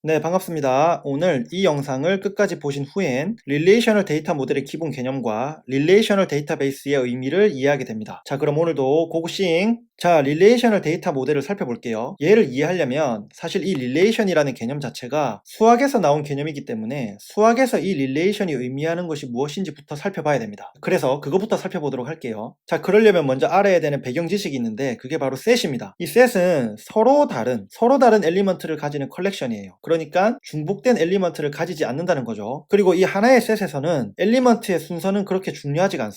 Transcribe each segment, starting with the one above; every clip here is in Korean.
네, 반갑습니다. 오늘 이 영상을 끝까지 보신 후엔 릴레이셔널 데이터 모델의 기본 개념과 릴레이셔널 데이터베이스의 의미를 이해하게 됩니다. 자, 그럼 오늘도 고고싱! 자, 릴레이셔널 데이터 모델을 살펴볼게요. 얘를 이해하려면 사실 이 릴레이션이라는 개념 자체가 수학에서 나온 개념이기 때문에 수학에서 이 릴레이션이 의미하는 것이 무엇인지부터 살펴봐야 됩니다. 그래서 그거부터 살펴보도록 할게요. 자, 그러려면 먼저 알아야 되는 배경 지식이 있는데 그게 바로 셋입니다. 이 셋은 서로 다른 엘리먼트를 가지는 컬렉션이에요. 그러니까 중복된 엘리먼트를 가지지 않는다는 거죠. 그리고 이 하나의 셋에서는 엘리먼트의 순서는 그렇게 중요하지가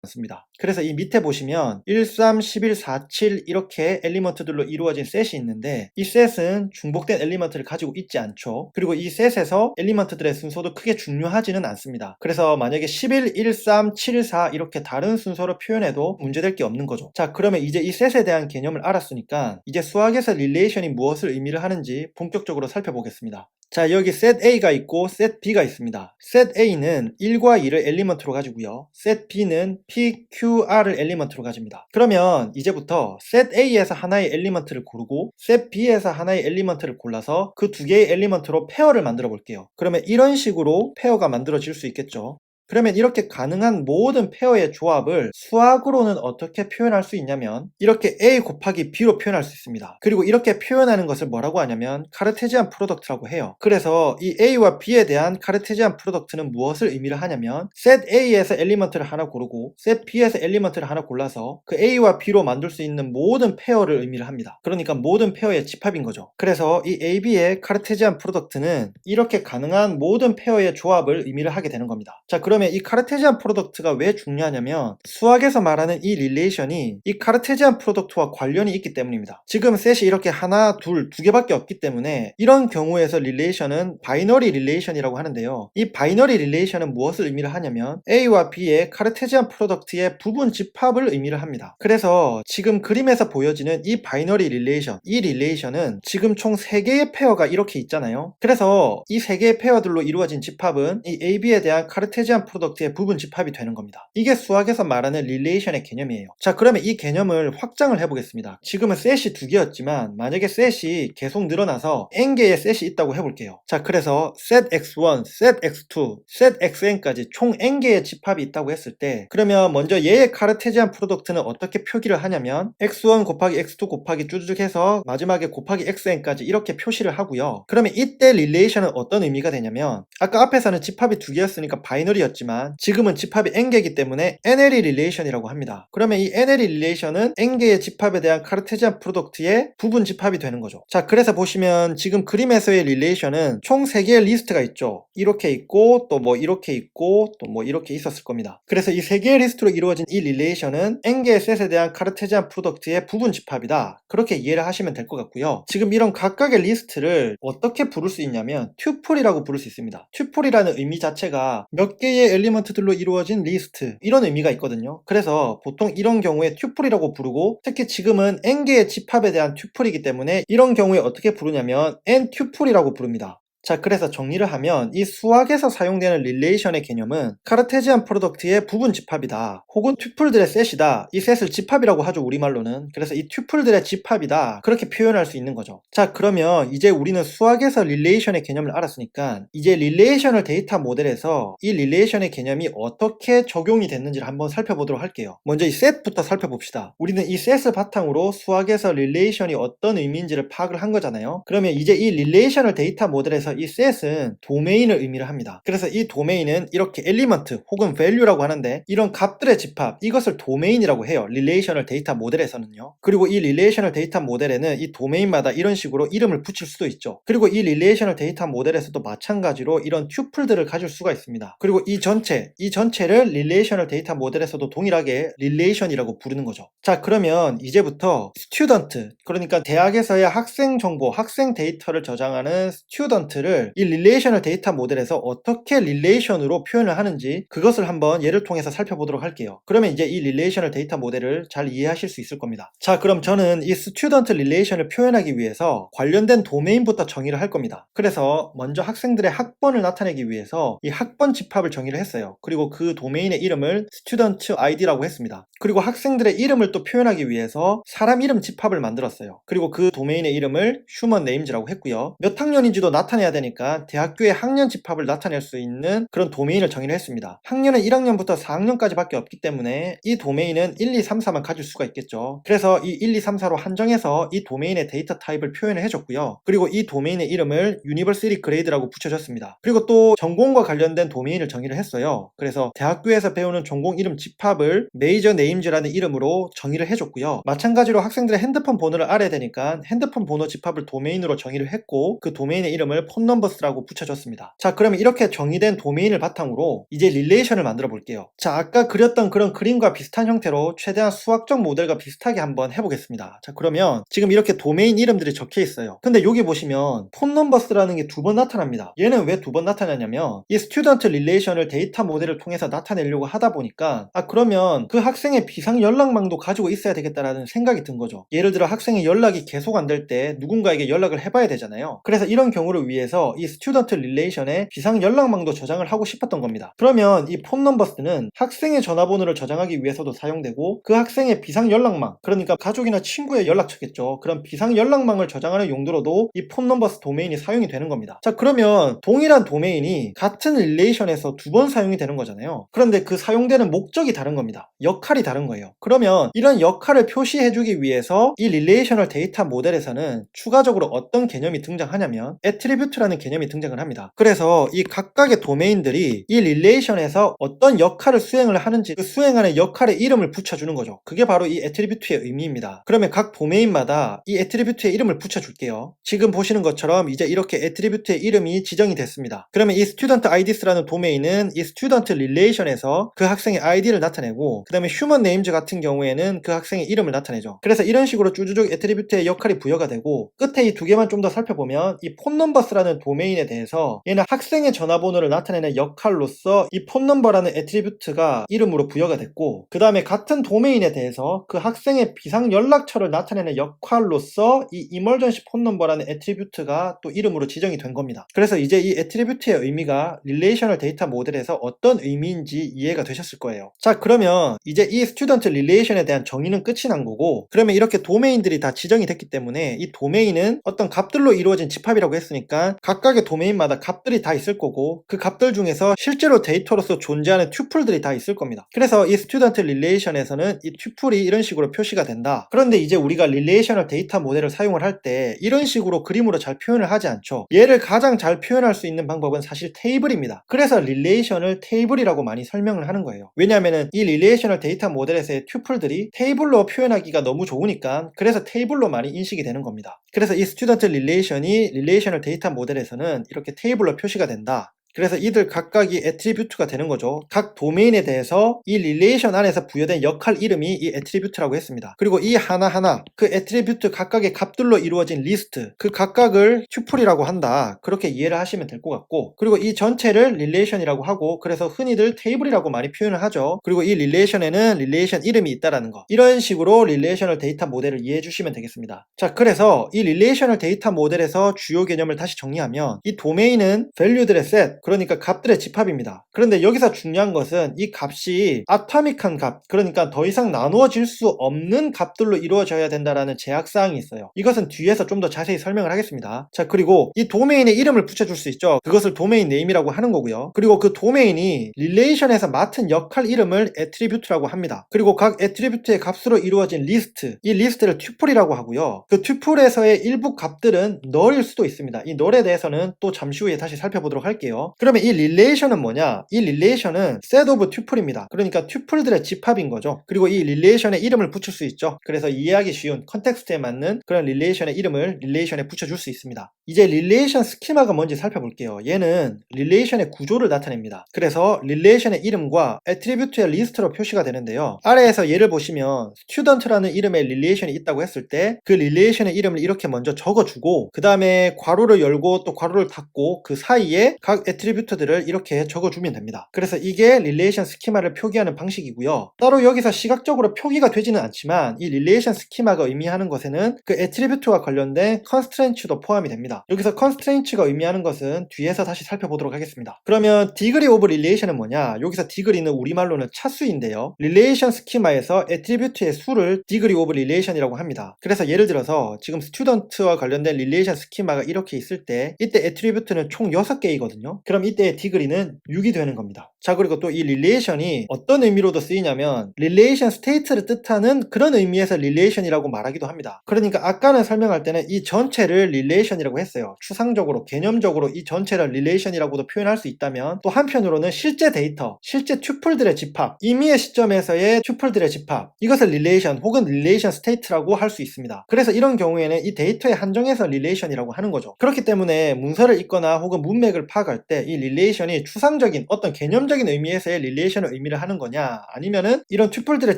않습니다. 그래서 이 밑에 보시면 1, 3, 11, 4, 7 이렇게 엘리먼트들로 이루어진 셋이 있는데 이 셋은 중복된 엘리먼트를 가지고 있지 않죠. 그리고 이 셋에서 엘리먼트들의 순서도 크게 중요하지는 않습니다. 그래서 만약에 11, 1, 3, 7, 4 이렇게 다른 순서로 표현해도 문제될 게 없는 거죠. 자, 그러면 이제 이 셋에 대한 개념을 알았으니까 이제 수학에서 릴레이션이 무엇을 의미를 하는지 본격적으로 살펴보겠습니다. 자, 여기 set A가 있고 set B가 있습니다. set A는 1과 2를 엘리먼트로 가지고요. set B는 P, Q, R을 엘리먼트로 가집니다. 그러면 이제부터 set A에서 하나의 엘리먼트를 고르고 set B에서 하나의 엘리먼트를 골라서 그 두 개의 엘리먼트로 페어를 만들어 볼게요. 그러면 이런 식으로 페어가 만들어질 수 있겠죠. 그러면 이렇게 가능한 모든 페어의 조합을 수학으로는 어떻게 표현할 수 있냐면 이렇게 A 곱하기 B로 표현할 수 있습니다. 그리고 이렇게 표현하는 것을 뭐라고 하냐면 카르테지안 프로덕트라고 해요. 그래서 이 A와 B에 대한 카르테지안 프로덕트는 무엇을 의미를 하냐면 set A에서 엘리먼트를 하나 고르고 set B에서 엘리먼트를 하나 골라서 그 A와 B로 만들 수 있는 모든 페어를 의미를 합니다. 그러니까 모든 페어의 집합인 거죠. 그래서 이 A, B의 카르테지안 프로덕트는 이렇게 가능한 모든 페어의 조합을 의미를 하게 되는 겁니다. 자, 그러면 이 카르테지안 프로덕트가 왜 중요하냐면 수학에서 말하는 이 릴레이션이 이 카르테지안 프로덕트와 관련이 있기 때문입니다. 지금 셋이 이렇게 하나, 둘, 두 개밖에 없기 때문에 이런 경우에서 릴레이션은 바이너리 릴레이션이라고 하는데요. 이 바이너리 릴레이션은 무엇을 의미를 하냐면 A와 B의 카르테지안 프로덕트의 부분 집합을 의미를 합니다. 그래서 지금 그림에서 보여지는 이 바이너리 릴레이션, 이 릴레이션은 지금 총 3개의 페어가 이렇게 있잖아요. 그래서 이 3개의 페어들로 이루어진 집합은 이 AB에 대한 카르테지안 프로덕트의 부분 집합이 되는 겁니다. 이게 수학에서 말하는 릴레이션의 개념이에요. 자, 그러면 이 개념을 확장을 해보겠습니다. 지금은 셋이 2개였지만 만약에 셋이 계속 늘어나서 n개의 셋이 있다고 해볼게요. 자, 그래서 set x1, set x2, set xn까지 총 n개의 집합이 있다고 했을 때 그러면 먼저 얘의 카르테지안 프로덕트는 어떻게 표기를 하냐면 x1 곱하기 x2 곱하기 쭉쭉 해서 마지막에 곱하기 xn까지 이렇게 표시를 하고요. 그러면 이때 릴레이션은 어떤 의미가 되냐면 아까 앞에서는 집합이 2개였으니까 바이너리였지만 지금은 집합이 n개이기 때문에 NL이 릴레이션이라고 합니다. 그러면 이 NL이 릴레이션은 n개의 집합에 대한 카르테지안 프로덕트의 부분 집합이 되는 거죠. 자, 그래서 보시면 지금 그림에서의 릴레이션은 총 3개의 리스트가 있죠. 이렇게 있고 또 뭐 이렇게 있고 또 뭐 이렇게 있었을 겁니다. 그래서 이 3개의 리스트로 이루어진 이 릴레이션은 n개의 셋에 대한 카르테지안 프로덕트의 부분 집합이다. 그렇게 이해를 하시면 될 것 같고요. 지금 이런 각각의 리스트를 어떻게 부를 수 있냐면 튜플이라고 부를 수 있습니다. 튜플이라는 의미 자체가 몇 개의 엘리먼트들로 이루어진 리스트 이런 의미가 있거든요. 그래서 보통 이런 경우에 튜플이라고 부르고 특히 지금은 n개의 집합에 대한 튜플이기 때문에 이런 경우에 어떻게 부르냐면 n 튜플이라고 부릅니다. 자, 그래서 정리를 하면 이 수학에서 사용되는 릴레이션의 개념은 카르테지안 프로덕트의 부분 집합이다. 혹은 튜플들의 셋이다. 이 셋을 집합이라고 하죠, 우리말로는. 그래서 이 튜플들의 집합이다. 그렇게 표현할 수 있는 거죠. 자, 그러면 이제 우리는 수학에서 릴레이션의 개념을 알았으니까 이제 릴레이셔널 데이터 모델에서 이 릴레이션의 개념이 어떻게 적용이 됐는지를 한번 살펴보도록 할게요. 먼저 이 셋부터 살펴봅시다. 우리는 이 셋을 바탕으로 수학에서 릴레이션이 어떤 의미인지를 파악을 한 거잖아요. 그러면 이제 이 릴레이셔널 데이터 모델에서 이 셋은 도메인을 의미를 합니다. 그래서 이 도메인은 이렇게 엘리먼트 혹은 value라고 하는데 이런 값들의 집합 이것을 도메인이라고 해요. 릴레이셔널 데이터 모델에서는요. 그리고 이 릴레이셔널 데이터 모델에는 이 도메인마다 이런 식으로 이름을 붙일 수도 있죠. 그리고 이 릴레이셔널 데이터 모델에서도 마찬가지로 이런 튜플들을 가질 수가 있습니다. 그리고 이 전체를 릴레이셔널 데이터 모델에서도 동일하게 릴레이션이라고 부르는 거죠. 자, 그러면 이제부터 스튜던트, 그러니까 대학에서의 학생 정보, 학생 데이터를 저장하는 스튜던트 엘리먼트를 이 릴레이셔널 데이터 모델에서 어떻게 릴레이션으로 표현을 하는지 그것을 한번 예를 통해서 살펴보도록 할게요. 그러면 이제 이 릴레이셔널 데이터 모델을 잘 이해하실 수 있을 겁니다. 자, 그럼 저는 이 스튜던트 릴레이션을 표현하기 위해서 관련된 도메인부터 정의를 할 겁니다. 그래서 먼저 학생들의 학번을 나타내기 위해서 이 학번 집합을 정의를 했어요. 그리고 그 도메인의 이름을 student id라고 했습니다. 그리고 학생들의 이름을 또 표현하기 위해서 사람 이름 집합을 만들었어요. 그리고 그 도메인의 이름을 human names라고 했고요. 몇 학년인지도 나타내야 되니까 대학교의 학년 집합을 나타낼 수 있는 그런 도메인을 정의를 했습니다. 학년은 1학년부터 4학년까지 밖에 없기 때문에 이 도메인은 1, 2, 3, 4만 가질 수가 있겠죠. 그래서 이 1, 2, 3, 4로 한정해서 이 도메인의 데이터 타입을 표현을 해줬고요. 그리고 이 도메인의 이름을 University Grade라고 붙여줬습니다. 그리고 또 전공과 관련된 도메인을 정의를 했어요. 그래서 대학교에서 배우는 전공 이름 집합을 Major Names라는 이름으로 정의를 해줬고요. 마찬가지로 학생들의 핸드폰 번호를 알아야 되니까 핸드폰 번호 집합을 도메인으로 정의를 했고 그 도메인의 이름을 폰넘버스라고 붙여줬습니다. 자, 그러면 이렇게 정의된 도메인을 바탕으로 이제 릴레이션을 만들어 볼게요. 자, 아까 그렸던 그런 그림과 비슷한 형태로 최대한 수학적 모델과 비슷하게 한번 해보겠습니다. 자, 그러면 지금 이렇게 도메인 이름들이 적혀 있어요. 근데 여기 보시면 폰넘버스라는 게 두 번 나타납니다. 얘는 왜 두 번 나타나냐면 이 스튜던트 릴레이션을 데이터 모델을 통해서 나타내려고 하다 보니까 그러면 그 학생의 비상 연락망도 가지고 있어야 되겠다라는 생각이 든 거죠. 예를 들어 학생의 연락이 계속 안 될 때 누군가에게 연락을 해봐야 되잖아요. 그래서 이런 경우를 위해서 이 스튜던트 릴레이션에 비상 연락망도 저장을 하고 싶었던 겁니다. 그러면 이 폰넘버스는 학생의 전화번호를 저장하기 위해서도 사용되고 그 학생의 비상 연락망, 그러니까 가족이나 친구의 연락처겠죠. 그런 비상 연락망을 저장하는 용도로도 이 폰넘버스 도메인이 사용이 되는 겁니다. 자, 그러면 동일한 도메인이 같은 릴레이션에서 두 번 사용이 되는 거잖아요. 그런데 그 사용되는 목적이 다른 겁니다. 역할이 다른 거예요. 그러면 이런 역할을 표시해주기 위해서 이 릴레이셔널 데이터 모델에서는 추가적으로 어떤 개념이 등장하냐면 애트리뷰트라는 개념이 등장을 합니다. 그래서 이 각각의 도메인들이 이 릴레이션에서 어떤 역할을 수행을 하는지 그 수행하는 역할의 이름을 붙여주는 거죠. 그게 바로 이 애트리뷰트의 의미입니다. 그러면 각 도메인마다 이 애트리뷰트의 이름을 붙여줄게요. 지금 보시는 것처럼 이제 이렇게 애트리뷰트의 이름이 지정이 됐습니다. 그러면 이 student IDs라는 도메인은 이 student 릴레이션에서 그 학생의 아이디를 나타내고 그 다음에 human names 같은 경우에는 그 학생의 이름을 나타내죠. 그래서 이런 식으로 쭈쭈쭈 애트리뷰트의 역할이 부여가 되고 끝에 이 두 개만 좀 더 살펴보면 이 폰넘버스라는 도메인에 대해서 얘는 학생의 전화번호를 나타내는 역할로서 이 폰넘버라는 애트리뷰트가 이름으로 부여가 됐고 그 다음에 같은 도메인에 대해서 그 학생의 비상 연락처를 나타내는 역할로서 이 emergency 폰넘버라는 애트리뷰트가 또 이름으로 지정이 된 겁니다. 그래서 이제 이 애트리뷰트의 의미가 릴레이셔널 데이터 모델에서 어떤 의미인지 이해가 되셨을 거예요. 자, 그러면 이제 이 스튜던트 릴레이션에 대한 정의는 끝이 난 거고 그러면 이렇게 도메인들이 다 지정이 됐기 때문에 이 도메인은 어떤 값들로 이루어진 집합이라고 했으니까 각각의 도메인마다 값들이 다 있을 거고 그 값들 중에서 실제로 데이터로서 존재하는 튜플들이 다 있을 겁니다. 그래서 이 스튜던트 릴레이션에서는 이 튜플이 이런 식으로 표시가 된다. 그런데 이제 우리가 릴레이셔널 데이터 모델을 사용을 할 때 이런 식으로 그림으로 잘 표현을 하지 않죠. 얘를 가장 잘 표현할 수 있는 방법은 사실 테이블입니다. 그래서 릴레이션을 테이블이라고 많이 설명을 하는 거예요. 왜냐하면 이 릴레이셔널 데이터 모델에서의 튜플들이 테이블로 표현하기가 너무 좋으니까 그래서 테이블로 많이 인식이 되는 겁니다. 그래서 이 스튜던트 릴레이션이 릴레이셔널 데이터 모델에서는 이렇게 테이블로 표시가 된다. 그래서 이들 각각이 애트리뷰트가 되는 거죠. 각 도메인에 대해서 이 릴레이션 안에서 부여된 역할 이름이 이 애트리뷰트라고 했습니다. 그리고 이 하나하나 그 애트리뷰트 각각의 값들로 이루어진 리스트 그 각각을 튜플이라고 한다. 그렇게 이해를 하시면 될 것 같고 그리고 이 전체를 릴레이션이라고 하고 그래서 흔히들 테이블이라고 많이 표현을 하죠. 그리고 이 릴레이션에는 릴레이션 이름이 있다라는 거 이런 식으로 릴레이셔널 데이터 모델을 이해해 주시면 되겠습니다. 자, 그래서 이 릴레이셔널 데이터 모델에서 주요 개념을 다시 정리하면 이 도메인은 밸류들의 셋 그러니까 값들의 집합입니다. 그런데 여기서 중요한 것은 이 값이 아토믹한 값, 그러니까 더 이상 나누어질 수 없는 값들로 이루어져야 된다라는 제약사항이 있어요. 이것은 뒤에서 좀 더 자세히 설명을 하겠습니다. 자, 그리고 이 도메인의 이름을 붙여줄 수 있죠. 그것을 도메인 네임이라고 하는 거고요. 그리고 그 도메인이 릴레이션에서 맡은 역할 이름을 애트리뷰트라고 합니다. 그리고 각 애트리뷰트의 값으로 이루어진 리스트, 이 리스트를 튜플이라고 하고요. 그 튜플에서의 일부 값들은 널일 수도 있습니다. 이 널에 대해서는 또 잠시 후에 다시 살펴보도록 할게요. 있죠. 그러면 이 릴레이션은 뭐냐? 이 릴레이션은 set of tuple입니다. 그러니까 튜플들의 집합인 거죠. 그리고 이 릴레이션에 이름을 붙일 수 있죠. 그래서 이해하기 쉬운 컨텍스트에 맞는 그런 릴레이션의 이름을 릴레이션에 붙여줄 수 있습니다. 이제 릴레이션 스키마가 뭔지 살펴볼게요. 얘는 릴레이션의 구조를 나타냅니다. 그래서 릴레이션의 이름과 애트리뷰트의 리스트로 표시가 되는데요. 아래에서 예를 보시면 student라는 이름의 릴레이션이 있다고 했을 때 그 릴레이션의 이름을 이렇게 먼저 적어주고 그 다음에 괄호를 열고 또 괄호를 닫고 그 사이에 각 애트리뷰트들을 이렇게 적어주면 됩니다. 그래서 이게 릴레이션 스키마를 표기하는 방식이고요. 따로 여기서 시각적으로 표기가 되지는 않지만 이 릴레이션 스키마가 의미하는 것에는 그 애트리뷰트와 관련된 컨스트레인츠도 포함이 됩니다. 여기서 컨스트레인츠가 의미하는 것은 뒤에서 다시 살펴보도록 하겠습니다. 그러면 디그리 오브 릴레이션은 뭐냐? 여기서 디그리는 우리말로는 차수인데요. 릴레이션 스키마에서 애트리뷰트의 수를 디그리 오브 릴레이션이라고 합니다. 그래서 예를 들어서 지금 스튜던트와 관련된 릴레이션 스키마가 이렇게 있을 때 이때 애트리뷰트는 총 6개이거든요. 그럼 이때의 디그리는 6이 되는 겁니다. 자, 그리고 또 이 릴레이션이 어떤 의미로도 쓰이냐면 릴레이션 스테이트를 뜻하는 그런 의미에서 릴레이션이라고 말하기도 합니다. 그러니까 아까는 설명할 때는 이 전체를 릴레이션이라고 했어요. 추상적으로 개념적으로 이 전체를 릴레이션이라고도 표현할 수 있다면 또 한편으로는 실제 데이터, 실제 튜플들의 집합, 임의의 시점에서의 튜플들의 집합, 이것을 릴레이션 혹은 릴레이션 스테이트라고 할 수 있습니다. 그래서 이런 경우에는 이 데이터에 한정해서 릴레이션이라고 하는 거죠. 그렇기 때문에 문서를 읽거나 혹은 문맥을 파악할 때 이 릴레이션이 추상적인 어떤 개념적인 의미에서의 릴레이션을 의미를 하는 거냐, 아니면은 이런 튜플들의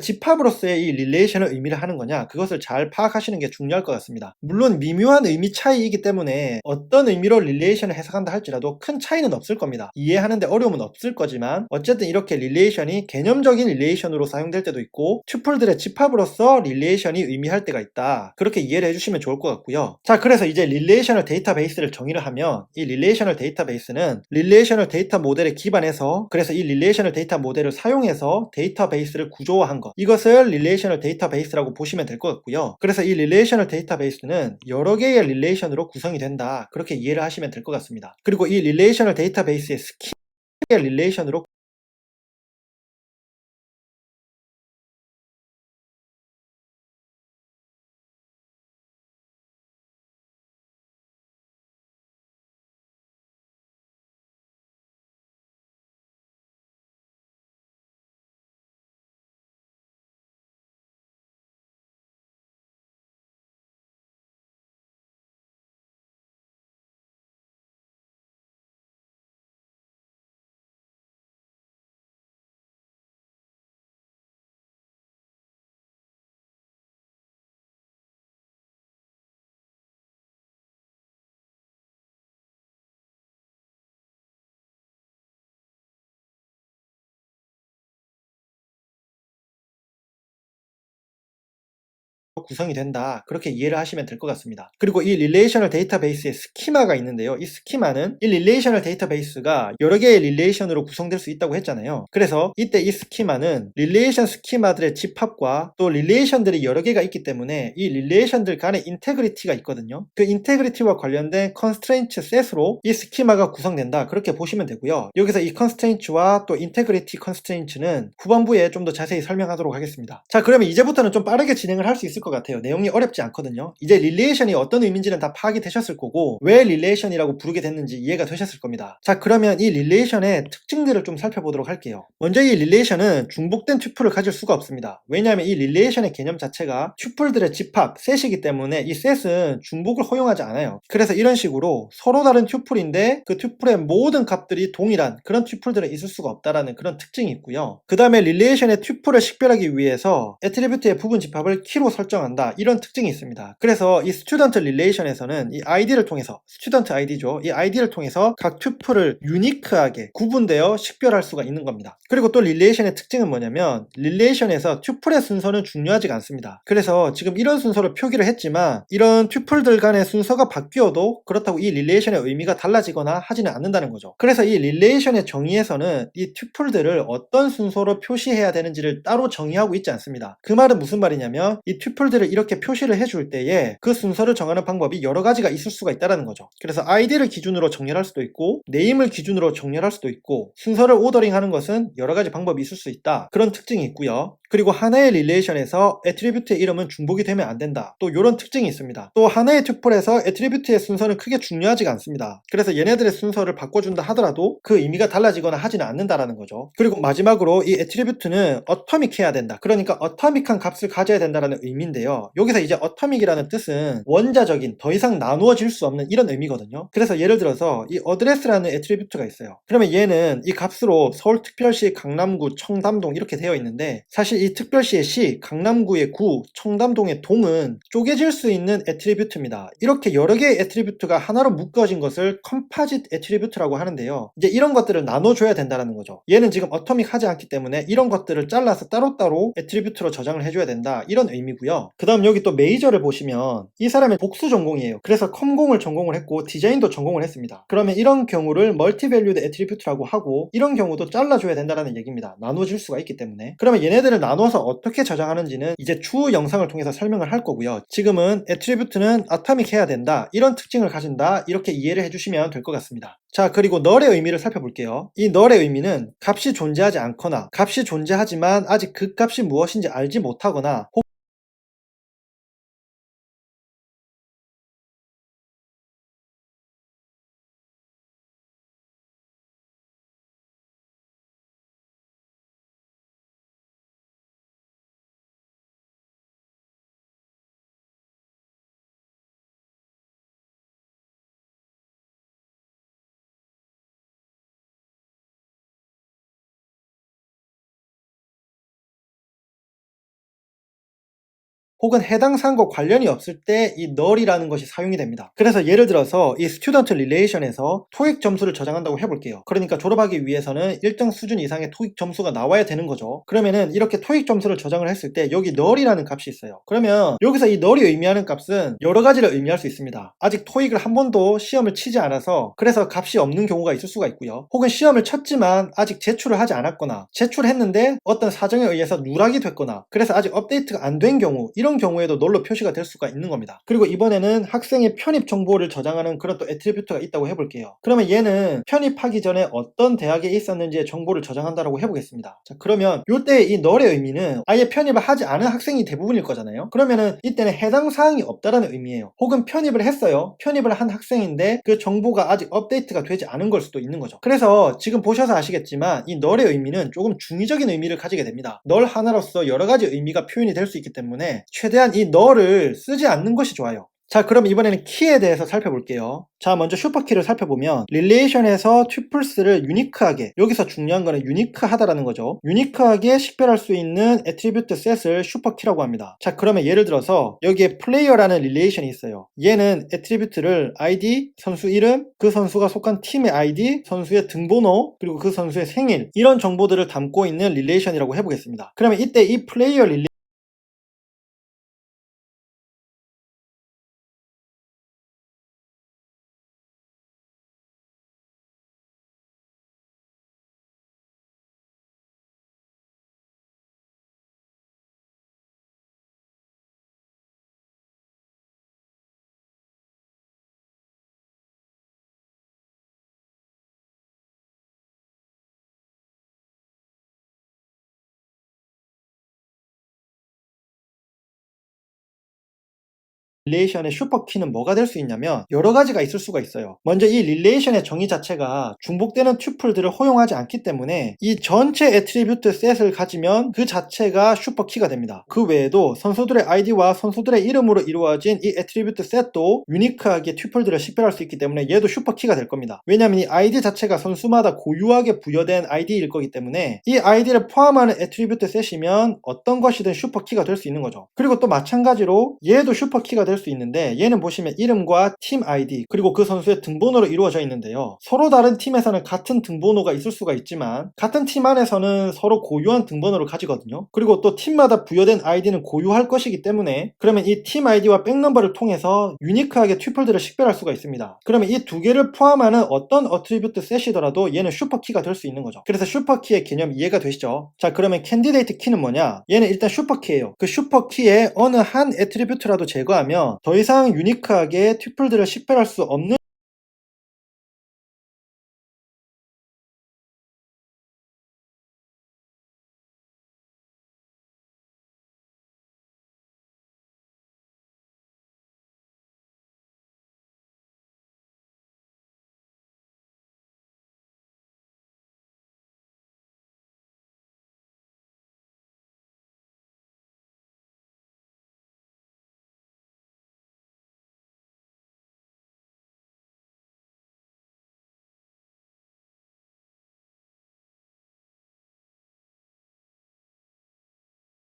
집합으로서의 이 릴레이션을 의미를 하는 거냐, 그것을 잘 파악하시는 게 중요할 것 같습니다. 물론 미묘한 의미 차이이기 때문에 어떤 의미로 릴레이션을 해석한다 할지라도 큰 차이는 없을 겁니다. 이해하는데 어려움은 없을 거지만 어쨌든 이렇게 릴레이션이 개념적인 릴레이션으로 사용될 때도 있고 튜플들의 집합으로서 릴레이션이 의미할 때가 있다. 그렇게 이해를 해주시면 좋을 것 같고요. 자, 그래서 이제 릴레이셔널 데이터베이스를 정의를 하면 이 릴레이셔널 데이터베이스는 릴레이셔널 데이터 모델에 기반해서, 그래서 이 릴레이셔널 데이터 모델을 사용해서 데이터베이스를 구조화한 것, 이것을 릴레이셔널 데이터베이스라고 보시면 될 것 같고요. 그래서 이 릴레이셔널 데이터베이스는 여러 개의 릴레이션으로 구성이 된다, 그렇게 이해를 하시면 될 것 같습니다. 그리고 이 릴레이셔널 데이터베이스의 스킬의 릴레이션으로 구성이 된다, 그렇게 이해를 하시면 될 것 같습니다. 그리고 이 릴레이셔널 데이터베이스의 스키마가 있는데요. 이 스키마는 이 릴레이셔널 데이터베이스가 여러 개의 릴레이션으로 구성될 수 있다고 했잖아요. 그래서 이때 이 스키마는 릴레이션 스키마들의 집합과 또 릴레이션들이 여러 개가 있기 때문에 이 릴레이션들 간의 인테그리티가 있거든요. 그 인테그리티와 관련된 컨스트레인트 셋으로 이 스키마가 구성된다, 그렇게 보시면 되고요. 여기서 이 컨스트레인트와 또 인테그리티 컨스트레인트는 후반부에 좀 더 자세히 설명하도록 하겠습니다. 자, 그러면 이제부터는 좀 빠르게 진행을 할 수 있을 것 같아요. 내용이 어렵지 않거든요. 이제 릴레이션이 어떤 의미인지는 다 파악이 되셨을 거고 왜 릴레이션이라고 부르게 됐는지 이해가 되셨을 겁니다. 자, 그러면 이 릴레이션의 특징들을 좀 살펴보도록 할게요. 먼저 이 릴레이션은 중복된 튜플을 가질 수가 없습니다. 왜냐하면 이 릴레이션의 개념 자체가 튜플들의 집합, 셋이기 때문에 이 셋은 중복을 허용하지 않아요. 그래서 이런 식으로 서로 다른 튜플인데 그 튜플의 모든 값들이 동일한 그런 튜플들은 있을 수가 없다라는 그런 특징이 있고요. 그 다음에 릴레이션의 튜플을 식별하기 위해서 애트리뷰트의 부분 집합을 키로 설정한다, 이런 특징이 있습니다. 그래서 이 스튜던트 릴레이션에서는 이 아이디를 통해서, 스튜던트 아이디죠, 이 아이디를 통해서 각 튜플을 유니크하게 구분되어 식별할 수가 있는 겁니다. 그리고 또 릴레이션의 특징은 뭐냐면 릴레이션에서 튜플의 순서는 중요하지가 않습니다. 그래서 지금 이런 순서를 표기를 했지만 이런 튜플들 간의 순서가 바뀌어도 그렇다고 이 릴레이션의 의미가 달라지거나 하지는 않는다는 거죠. 그래서 이 릴레이션의 정의에서는 이 튜플들을 어떤 순서로 표시해야 되는지를 따로 정의하고 있지 않습니다. 그 말은 무슨 말이냐면 이 튜플들을 이렇게 표시를 해줄 때에 그 순서를 정하는 방법이 여러 가지가 있을 수가 있다는 거죠. 그래서 아이디를 기준으로 정렬할 수도 있고 네임을 기준으로 정렬할 수도 있고 순서를 오더링하는 것은 여러 가지 방법이 있을 수 있다, 그런 특징이 있고요. 그리고 하나의 릴레이션에서 애트리뷰트의 이름은 중복이 되면 안 된다. 또 이런 특징이 있습니다. 또 하나의 튜플에서 애트리뷰트의 순서는 크게 중요하지가 않습니다. 그래서 얘네들의 순서를 바꿔준다 하더라도 그 의미가 달라지거나 하지는 않는다라는 거죠. 그리고 마지막으로 이 애트리뷰트는 어터믹해야 된다. 그러니까 어터믹한 값을 가져야 된다라는 의미인데요. 여기서 이제 어터믹이라는 뜻은 원자적인, 더 이상 나누어질 수 없는 이런 의미거든요. 그래서 예를 들어서 이 어드레스라는 애트리뷰트가 있어요. 그러면 얘는 이 값으로 서울특별시, 강남구, 청담동 이렇게 되어 있는데 사실 이 특별시의 시, 강남구의 구, 청담동의 동은 쪼개질 수 있는 애트리뷰트입니다. 이렇게 여러 개의 애트리뷰트가 하나로 묶어진 것을 컴파짓 애트리뷰트라고 하는데요. 이제 이런 것들을 나눠줘야 된다는 거죠. 얘는 지금 어터믹하지 않기 때문에 이런 것들을 잘라서 따로따로 애트리뷰트로 저장을 해줘야 된다. 이런 의미고요. 그 다음 여기 또 메이저를 보시면 이 사람의 복수 전공이에요. 그래서 컴공을 전공을 했고 디자인도 전공을 했습니다. 그러면 이런 경우를 멀티밸류드 애트리뷰트라고 하고 이런 경우도 잘라줘야 된다는 얘기입니다. 나눠질 수가 있기 때문에. 그러면 얘네들을 나눠서 어떻게 저장하는지는 이제 추후 영상을 통해서 설명을 할 거고요. 지금은 애트리뷰트는 아토믹 해야 된다. 이런 특징을 가진다. 이렇게 이해를 해주시면 될 것 같습니다. 자, 그리고 널의 의미를 살펴볼게요. 이 널의 의미는 값이 존재하지 않거나 값이 존재하지만 아직 그 값이 무엇인지 알지 못하거나 혹은 해당 사항과 관련이 없을 때 이 널이라는 것이 사용이 됩니다. 그래서 예를 들어서 이 스튜던트 릴레이션에서 토익 점수를 저장한다고 해볼게요. 그러니까 졸업하기 위해서는 일정 수준 이상의 토익 점수가 나와야 되는 거죠. 그러면은 이렇게 토익 점수를 저장을 했을 때 여기 널이라는 값이 있어요. 그러면 여기서 이 널이 의미하는 값은 여러 가지를 의미할 수 있습니다. 아직 토익을 한 번도 시험을 치지 않아서 그래서 값이 없는 경우가 있을 수가 있고요. 혹은 시험을 쳤지만 아직 제출을 하지 않았거나 제출했는데 어떤 사정에 의해서 누락이 됐거나 그래서 아직 업데이트가 안 된 경우 이런 경우에도 널로 표시가 될 수가 있는 겁니다. 그리고 이번에는 학생의 편입 정보를 저장하는 그런 또 애트리뷰트가 있다고 해볼게요. 그러면 얘는 편입하기 전에 어떤 대학에 있었는지의 정보를 저장한다고 해보겠습니다. 자, 그러면 이때 이 널의 의미는 아예 편입을 하지 않은 학생이 대부분일 거잖아요. 그러면은 이때는 해당 사항이 없다라는 의미예요. 혹은 편입을 했어요. 편입을 한 학생인데 그 정보가 아직 업데이트가 되지 않은 걸 수도 있는 거죠. 그래서 지금 보셔서 아시겠지만 이 널의 의미는 조금 중의적인 의미를 가지게 됩니다. 널 하나로서 여러 가지 의미가 표현이 될 수 있기 때문에 최대한 이 널을 쓰지 않는 것이 좋아요. 자, 그럼 이번에는 키에 대해서 살펴볼게요. 자, 먼저 슈퍼키를 살펴보면 릴레이션에서 튜플스를 유니크하게, 여기서 중요한 거는 유니크하다라는 거죠. 유니크하게 식별할 수 있는 애트리뷰트 셋을 슈퍼키라고 합니다. 자, 그러면 예를 들어서 여기에 플레이어라는 릴레이션이 있어요. 얘는 애트리뷰트를 ID, 선수 이름, 그 선수가 속한 팀의 ID, 선수의 등번호, 그리고 그 선수의 생일 이런 정보들을 담고 있는 릴레이션이라고 해보겠습니다. 그러면 이때 이 플레이어 릴레이션의 슈퍼키는 뭐가 될 수 있냐면 여러 가지가 있을 수가 있어요. 먼저 이 릴레이션의 정의 자체가 중복되는 튜플들을 허용하지 않기 때문에 이 전체 애트리뷰트 셋을 가지면 그 자체가 슈퍼키가 됩니다. 그 외에도 선수들의 아이디와 선수들의 이름으로 이루어진 이 애트리뷰트 셋도 유니크하게 튜플들을 식별할 수 있기 때문에 얘도 슈퍼키가 될 겁니다. 왜냐하면 이 아이디 자체가 선수마다 고유하게 부여된 아이디일 거기 때문에 이 아이디를 포함하는 애트리뷰트 셋이면 어떤 것이든 슈퍼키가 될 수 있는 거죠. 그리고 또 마찬가지로 얘도 슈퍼키가 될 수 있는데 얘는 보시면 이름과 팀 아이디 그리고 그 선수의 등번호로 이루어져 있는데요. 서로 다른 팀에서는 같은 등번호가 있을 수가 있지만 같은 팀 안에서는 서로 고유한 등번호를 가지거든요. 그리고 또 팀마다 부여된 아이디는 고유할 것이기 때문에 그러면 이 팀 아이디와 백넘버를 통해서 유니크하게 튜플들을 식별할 수가 있습니다. 그러면 이 두 개를 포함하는 어떤 어트리뷰트 셋이더라도 얘는 슈퍼키가 될 수 있는 거죠. 그래서 슈퍼키의 개념 이해가 되시죠? 자, 그러면 캔디데이트 키는 뭐냐? 얘는 일단 슈퍼키예요. 그 슈퍼키에 어느 한 애트리뷰트라도 제거하면 더 이상 유니크하게 튜플들을 식별할 수 없는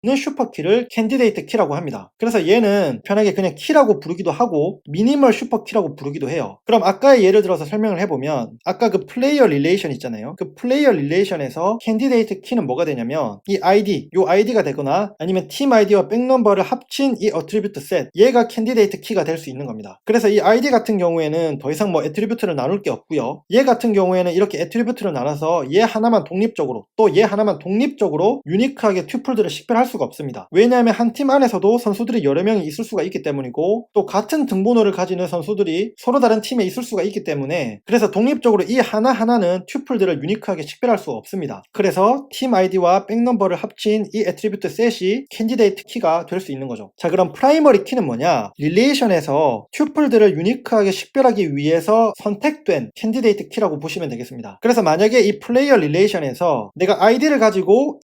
없는 슈퍼키를 캔디데이트 키라고 합니다. 그래서 얘는 편하게 그냥 키라고 부르기도 하고 미니멀 슈퍼키라고 부르기도 해요. 그럼 아까의 예를 들어서 설명을 해보면 아까 그 플레이어 릴레이션 있잖아요. 그 플레이어 릴레이션에서 캔디데이트 키는 뭐가 되냐면 이 ID, 요 ID가 되거나 아니면 팀 ID와 백넘버를 합친 이 어트리뷰트 셋, 얘가 캔디데이트 키가 될 수 있는 겁니다. 그래서 이 ID 같은 경우에는 더 이상 뭐 애트리뷰트를 나눌 게 없고요. 얘 같은 경우에는 이렇게 애트리뷰트를 나눠서 얘 하나만 독립적으로 또 얘 하나만 독립적으로 유니크하게 튜플들을 식별할 수가 없습니다. 왜냐하면 한 팀 안에서도 선수들이 여러 명이 있을 수가 있기 때문이고 또 같은 등번호를 가지는 선수들이 서로 다른 팀에 있을 수가 있기 때문에 그래서 독립적으로 이 하나하나는 튜플들을 유니크하게 식별할 수가 없습니다. 그래서 팀 아이디와 백넘버를 합친 이 애트리뷰트 셋이 캔디데이트 키가 될 수 있는 거죠. 자, 그럼 프라이머리 키는 뭐냐? 릴레이션에서 튜플들을 유니크하게 식별하기 위해서 선택된 캔디데이트 키라고 보시면 되겠습니다. 그래서 만약에 이 플레이어 릴레이션에서 내가 아이디를 가지고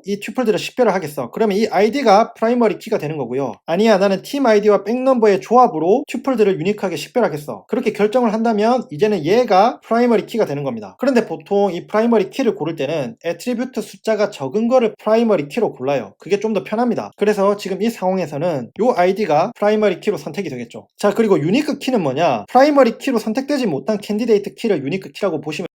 이 튜플들을 식별을 하겠어. 그러면 이 아이디가 프라이머리 키가 되는 거고요. 아니야, 나는 팀 아이디와 백넘버의 조합으로 튜플들을 유니크하게 식별하겠어. 그렇게 결정을 한다면 이제는 얘가 프라이머리 키가 되는 겁니다. 그런데 보통 이 프라이머리 키를 고를 때는 애트리뷰트 숫자가 적은 거를 프라이머리 키로 골라요. 그게 좀 더 편합니다. 그래서 지금 이 상황에서는 이 아이디가 프라이머리 키로 선택이 되겠죠. 자, 그리고 유니크 키는 뭐냐? 프라이머리 키로 선택되지 못한 캔디데이트 키를 유니크 키라고 보시면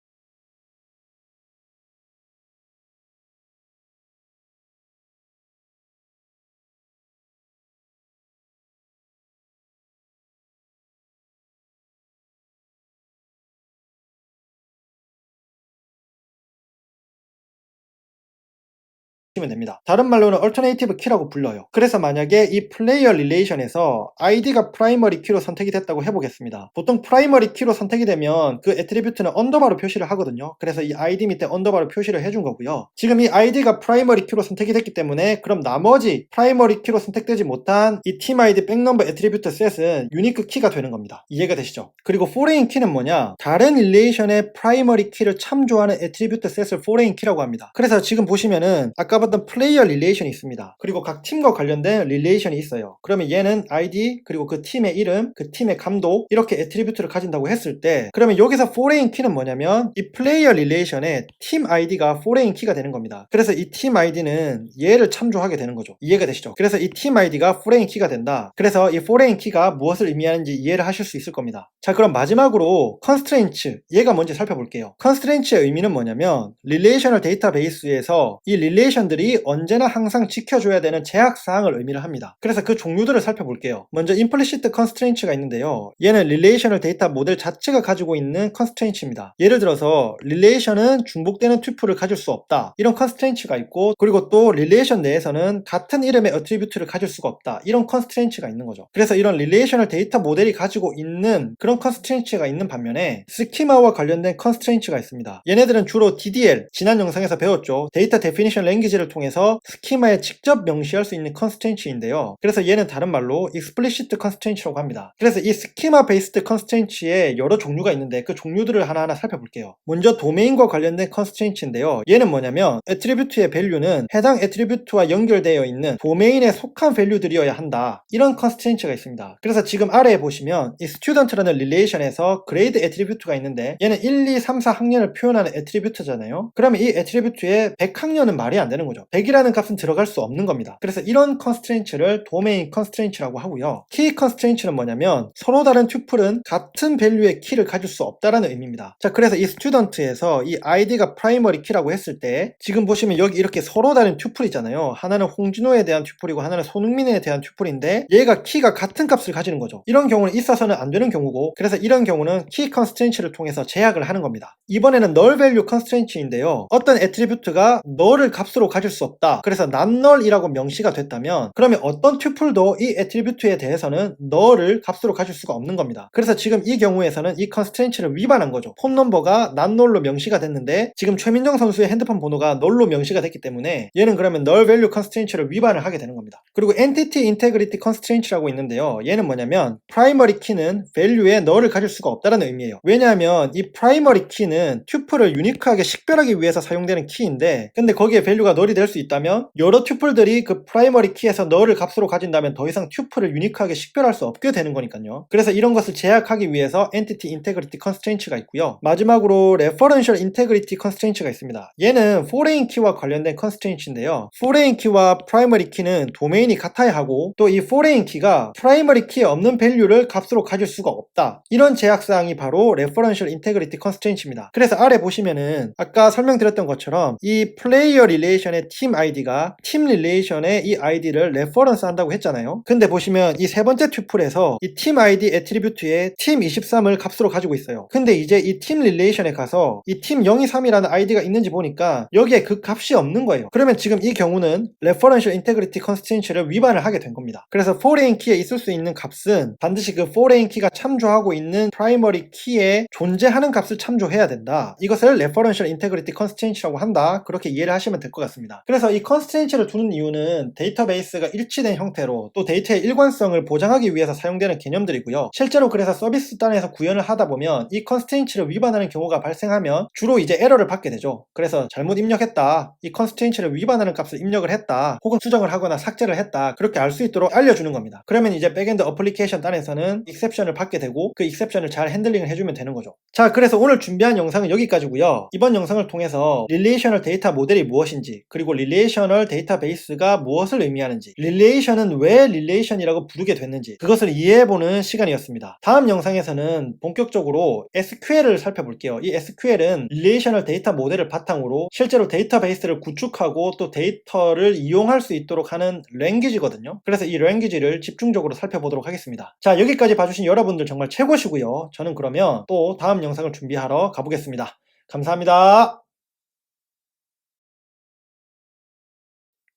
됩니다. 다른 말로는 얼터네이티브 키라고 불러요. 그래서 만약에 이 플레이어 릴레이션에서 아이디가 프라이머리 키로 선택이 됐다고 해보겠습니다. 보통 프라이머리 키로 선택이 되면 그 애트리뷰트는 언더바로 표시를 하거든요. 그래서 이 아이디 밑에 언더바로 표시를 해준 거고요. 지금 이 아이디가 프라이머리 키로 선택이 됐기 때문에 그럼 나머지 프라이머리 키로 선택되지 못한 이 팀 아이디 백넘버 애트리뷰트 셋은 유니크 키가 되는 겁니다. 이해가 되시죠? 그리고 포레인 키는 뭐냐? 다른 릴레이션의 프라이머리 키를 참조하는 애트리뷰트 셋을 포레인 키라고 합니다. 그래서 지금 보시면은 아까 봤던 플레이어 릴레이션이 있습니다. 그리고 각 팀과 관련된 릴레이션이 있어요. 그러면 얘는 ID 그리고 그 팀의 이름, 그 팀의 감독 이렇게 애트리뷰트를 가진다고 했을 때 그러면 여기서 포레인 키는 뭐냐면 이 플레이어 릴레이션의 팀 ID가 포레인 키가 되는 겁니다. 그래서 이 팀 ID는 얘를 참조하게 되는 거죠. 이해가 되시죠? 그래서 이 팀 ID가 포레인 키가 된다. 그래서 이 포레인 키가 무엇을 의미하는지 이해를 하실 수 있을 겁니다. 자, 그럼 마지막으로 컨스트레인츠, 얘가 뭔지 살펴볼게요. 컨스트레인츠의 의미는 뭐냐면 릴레이셔널 데이터베이스에서 이 릴레이션들이 언제나 항상 지켜줘야 되는 제약사항을 의미를 합니다. 그래서 그 종류들을 살펴볼게요. 먼저 implicit constraints가 있는데요. 얘는 릴레이셔널 데이터 모델 자체가 가지고 있는 constraints입니다. 예를 들어서 릴레이션은 중복되는 튜플을 가질 수 없다. 이런 constraints가 있고 그리고 또 릴레이션 내에서는 같은 이름의 attribute를 가질 수가 없다. 이런 constraints가 있는 거죠. 그래서 이런 릴레이셔널 데이터 모델이 가지고 있는 그런 constraints가 있는 반면에 스키마와 관련된 constraints가 있습니다. 얘네들은 주로 DDL, 지난 영상에서 배웠죠. 데이터 데피니션 랭귀지를 통해서 스키마에 직접 명시할 수 있는 constraints인데요. 그래서 얘는 다른 말로 explicit constraints라고 합니다. 그래서 이 스키마 베이스드 constraints에 여러 종류가 있는데 그 종류들을 하나하나 살펴볼게요. 먼저 도메인과 관련된 constraints인데요. 얘는 뭐냐면 애트리뷰트의 밸류는 해당 애트리뷰트와 연결되어 있는 도메인에 속한 밸류들이어야 한다. 이런 constraints가 있습니다. 그래서 지금 아래에 보시면 이 student라는 릴레이션에서 grade 애트리뷰트가 있는데 얘는 1, 2, 3, 4학년을 표현하는 애트리뷰트잖아요. 그러면 이 애트리뷰트에 100학년은 말이 안 되는 거죠. 100이라는 값은 들어갈 수 없는 겁니다. 그래서 이런 constraint를 도메인 constraint라고 하고요. key constraint는 뭐냐면 서로 다른 튜플은 같은 밸류의 키를 가질 수 없다라는 의미입니다. 자, 그래서 이 student에서 이 id가 primary key라고 했을 때 지금 보시면 여기 이렇게 서로 다른 튜플이잖아요. 하나는 홍진호에 대한 튜플이고 하나는 손흥민에 대한 튜플인데 얘가 키가 같은 값을 가지는 거죠. 이런 경우는 있어서는 안 되는 경우고 그래서 이런 경우는 key constraint를 통해서 제약을 하는 겁니다. 이번에는 null value constraint인데요. 어떤 애트리뷰트가 null을 값으로 가질 수 없다. 그래서 not null이라고 명시가 됐다면 그러면 어떤 튜플도 이 애트리뷰트에 대해서는 null을 값으로 가질 수가 없는 겁니다. 그래서 지금 이 경우에서는 이 constraint를 위반한 거죠. 폰 넘버가 not null로 명시가 됐는데 지금 최민정 선수의 핸드폰 번호가 null로 명시가 됐기 때문에 얘는 그러면 null value constraint를 위반을 하게 되는 겁니다. 그리고 entity integrity constraint라고 있는데요. 얘는 뭐냐면 primary key는 value에 null을 가질 수가 없다는 의미예요. 왜냐하면 이 primary key는 튜플을 유니크하게 식별하기 위해서 사용되는 키인데 근데 거기에 value가 null이 될 수 있다면 여러 튜플들이 그 primary key에서 null을 값으로 가진다면 더 이상 튜플을 유니크하게 식별할 수 없게 되는 거니까요. 그래서 이런 것을 제약하기 위해서 entity integrity constraint가 있고요. 마지막으로 referential integrity constraint가 있습니다. 얘는 foreign key와 관련된 constraint인데요. foreign key와 primary key는 도메인이 같아야 하고 또 이 foreign key가 primary key에 없는 value를 값으로 가질 수가 없다. 이런 제약사항이 바로 referential integrity constraint입니다. 그래서 아래 보시면은 아까 설명드렸던 것처럼 이 player relation의 team id가 team relation의 이 id를 reference 한다고 했잖아요. 근데 보시면 이 세 번째 튜플에서 이 team id 애트리뷰트에 team 23을 값으로 가지고 있어요. 근데 이제 이 team relation에 가서 이 team 023이라는 id가 있는지 보니까 여기에 그 값이 없는 거예요. 그러면 지금 이 경우는 referential integrity constraint를 위반을 하게 된 겁니다. 그래서 foreign key에 있을 수 있는 값은 반드시 그 foreign key가 참조하고 있는 primary key에 존재하는 값을 참조해야 된다. 이것을 referential integrity constraint라고 한다. 그렇게 이해를 하시면 될 것 같습니다. 그래서 이 constraint를 두는 이유는 데이터베이스가 일치된 형태로 또 데이터의 일관성을 보장하기 위해서 사용되는 개념들이고요. 실제로 그래서 서비스 단에서 구현을 하다 보면 이 constraint를 위반하는 경우가 발생하면 주로 이제 에러를 받게 되죠. 그래서 잘못 입력했다. 이 constraint를 위반하는 값을 입력을 했다. 혹은 수정을 하거나 삭제를 했다. 그렇게 알 수 있도록 알려주는 겁니다. 그러면 이제 백엔드 어플리케이션 단에서는 익셉션을 받게 되고 그 익셉션을 잘 핸들링을 해주면 되는 거죠. 자, 그래서 오늘 준비한 영상은 여기까지고요. 이번 영상을 통해서 릴레이셔널 데이터 모델이 무엇인지 그리고 릴레이셔널 데이터베이스가 무엇을 의미하는지 릴레이션은 왜 릴레이션이라고 부르게 됐는지 그것을 이해해보는 시간이었습니다. 다음 영상에서는 본격적으로 SQL을 살펴볼게요. 이 SQL은 릴레이셔널 데이터 모델을 바탕으로 실제로 데이터베이스를 구축하고 또 데이터를 이용할 수 있도록 하는 랭귀지거든요. 그래서 이 랭귀지를 집중적으로 살펴보도록 하겠습니다. 자, 여기까지 봐주신 여러분들 정말 최고시고요. 저는 그러면 또 다음 영상을 준비하러 가보겠습니다. 감사합니다.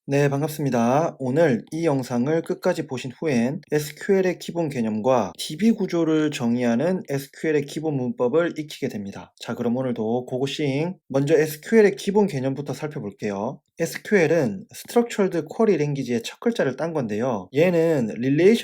네, 반갑습니다. 오늘 이 영상을 끝까지 보신 후엔 SQL의 기본 개념과 DB 구조를 정의하는 SQL의 기본 문법을 익히게 됩니다. 자, 그럼 오늘도 고고싱! 먼저 SQL의 기본 개념부터 살펴볼게요. SQL은 Structured Query Language의 첫 글자를 딴 건데요. 얘는 릴레이션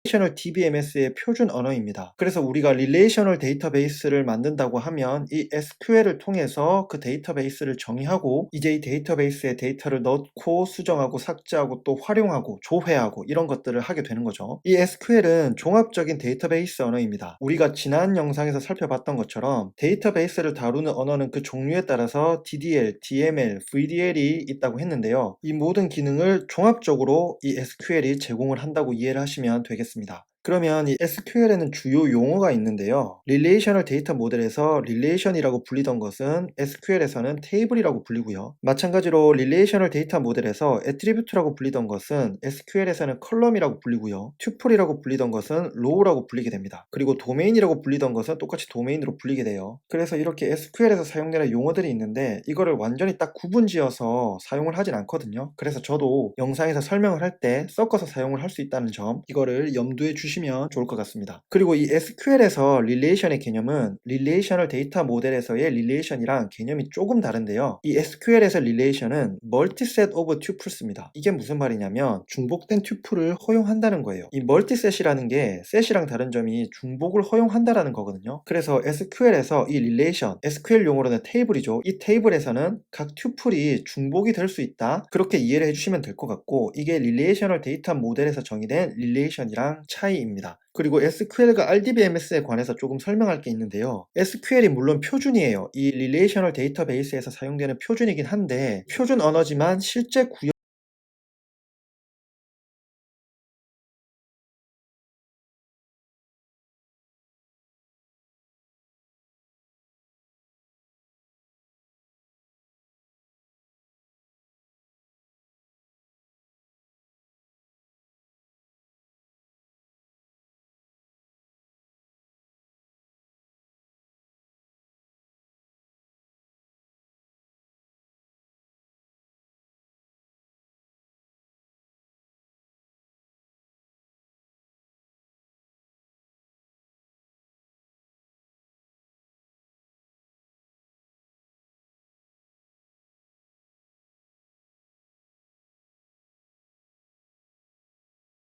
릴레이셔널 DBMS의 표준 언어입니다. 그래서 우리가 릴레이셔널 데이터베이스를 만든다고 하면 이 SQL을 통해서 그 데이터베이스를 정의하고 이제 이 데이터베이스에 데이터를 넣고 수정하고 삭제하고 또 활용하고 조회하고 이런 것들을 하게 되는 거죠. 이 SQL은 종합적인 데이터베이스 언어입니다. 우리가 지난 영상에서 살펴봤던 것처럼 데이터베이스를 다루는 언어는 그 종류에 따라서 DDL, DML, VDL이 있다고 했는데요. 이 모든 기능을 종합적으로 이 SQL이 제공을 한다고 이해를 하시면 되겠습니다. 그러면 이 SQL에는 주요 용어가 있는데요. 릴레이셔널 데이터 모델에서 릴레이션이라고 불리던 것은 SQL에서는 테이블이라고 불리고요. 마찬가지로 릴레이셔널 데이터 모델에서 애트리뷰트라고 불리던 것은 SQL에서는 컬럼이라고 불리고요. 튜플이라고 불리던 것은 로우라고 불리게 됩니다. 그리고 도메인이라고 불리던 것은 똑같이 도메인으로 불리게 돼요. 그래서 이렇게 SQL에서 사용되는 용어들이 있는데 이거를 완전히 딱 구분지어서 사용을 하진 않거든요. 그래서 저도 영상에서 설명을 할 때 섞어서 사용을 할 수 있다는 점 이거를 염두에 주시면 두시면 좋을 것 같습니다. 그리고 이 SQL에서 릴레이션의 개념은 릴레이셔널 데이터 모델에서의 릴레이션이랑 개념이 조금 다른데요. 이 SQL에서 릴레이션은 멀티셋 오브 튜플스입니다. 이게 무슨 말이냐면 중복된 튜플을 허용한다는 거예요. 이 멀티셋이라는 게 셋이랑 다른 점이 중복을 허용한다라는 거거든요. 그래서 SQL에서 이 릴레이션, SQL 용어로는 테이블이죠. 이 테이블에서는 각 튜플이 중복이 될 수 있다. 그렇게 이해를 해주시면 될 것 같고, 이게 릴레이셔널 데이터 모델에서 정의된 릴레이션이랑 차이입니다. 그리고 SQL과 RDBMS에 관해서 조금 설명할 게 있는데요. SQL이 물론 표준이에요. 이 릴레이셔널 데이터베이스에서 사용되는 표준이긴 한데 표준 언어지만 실제 구현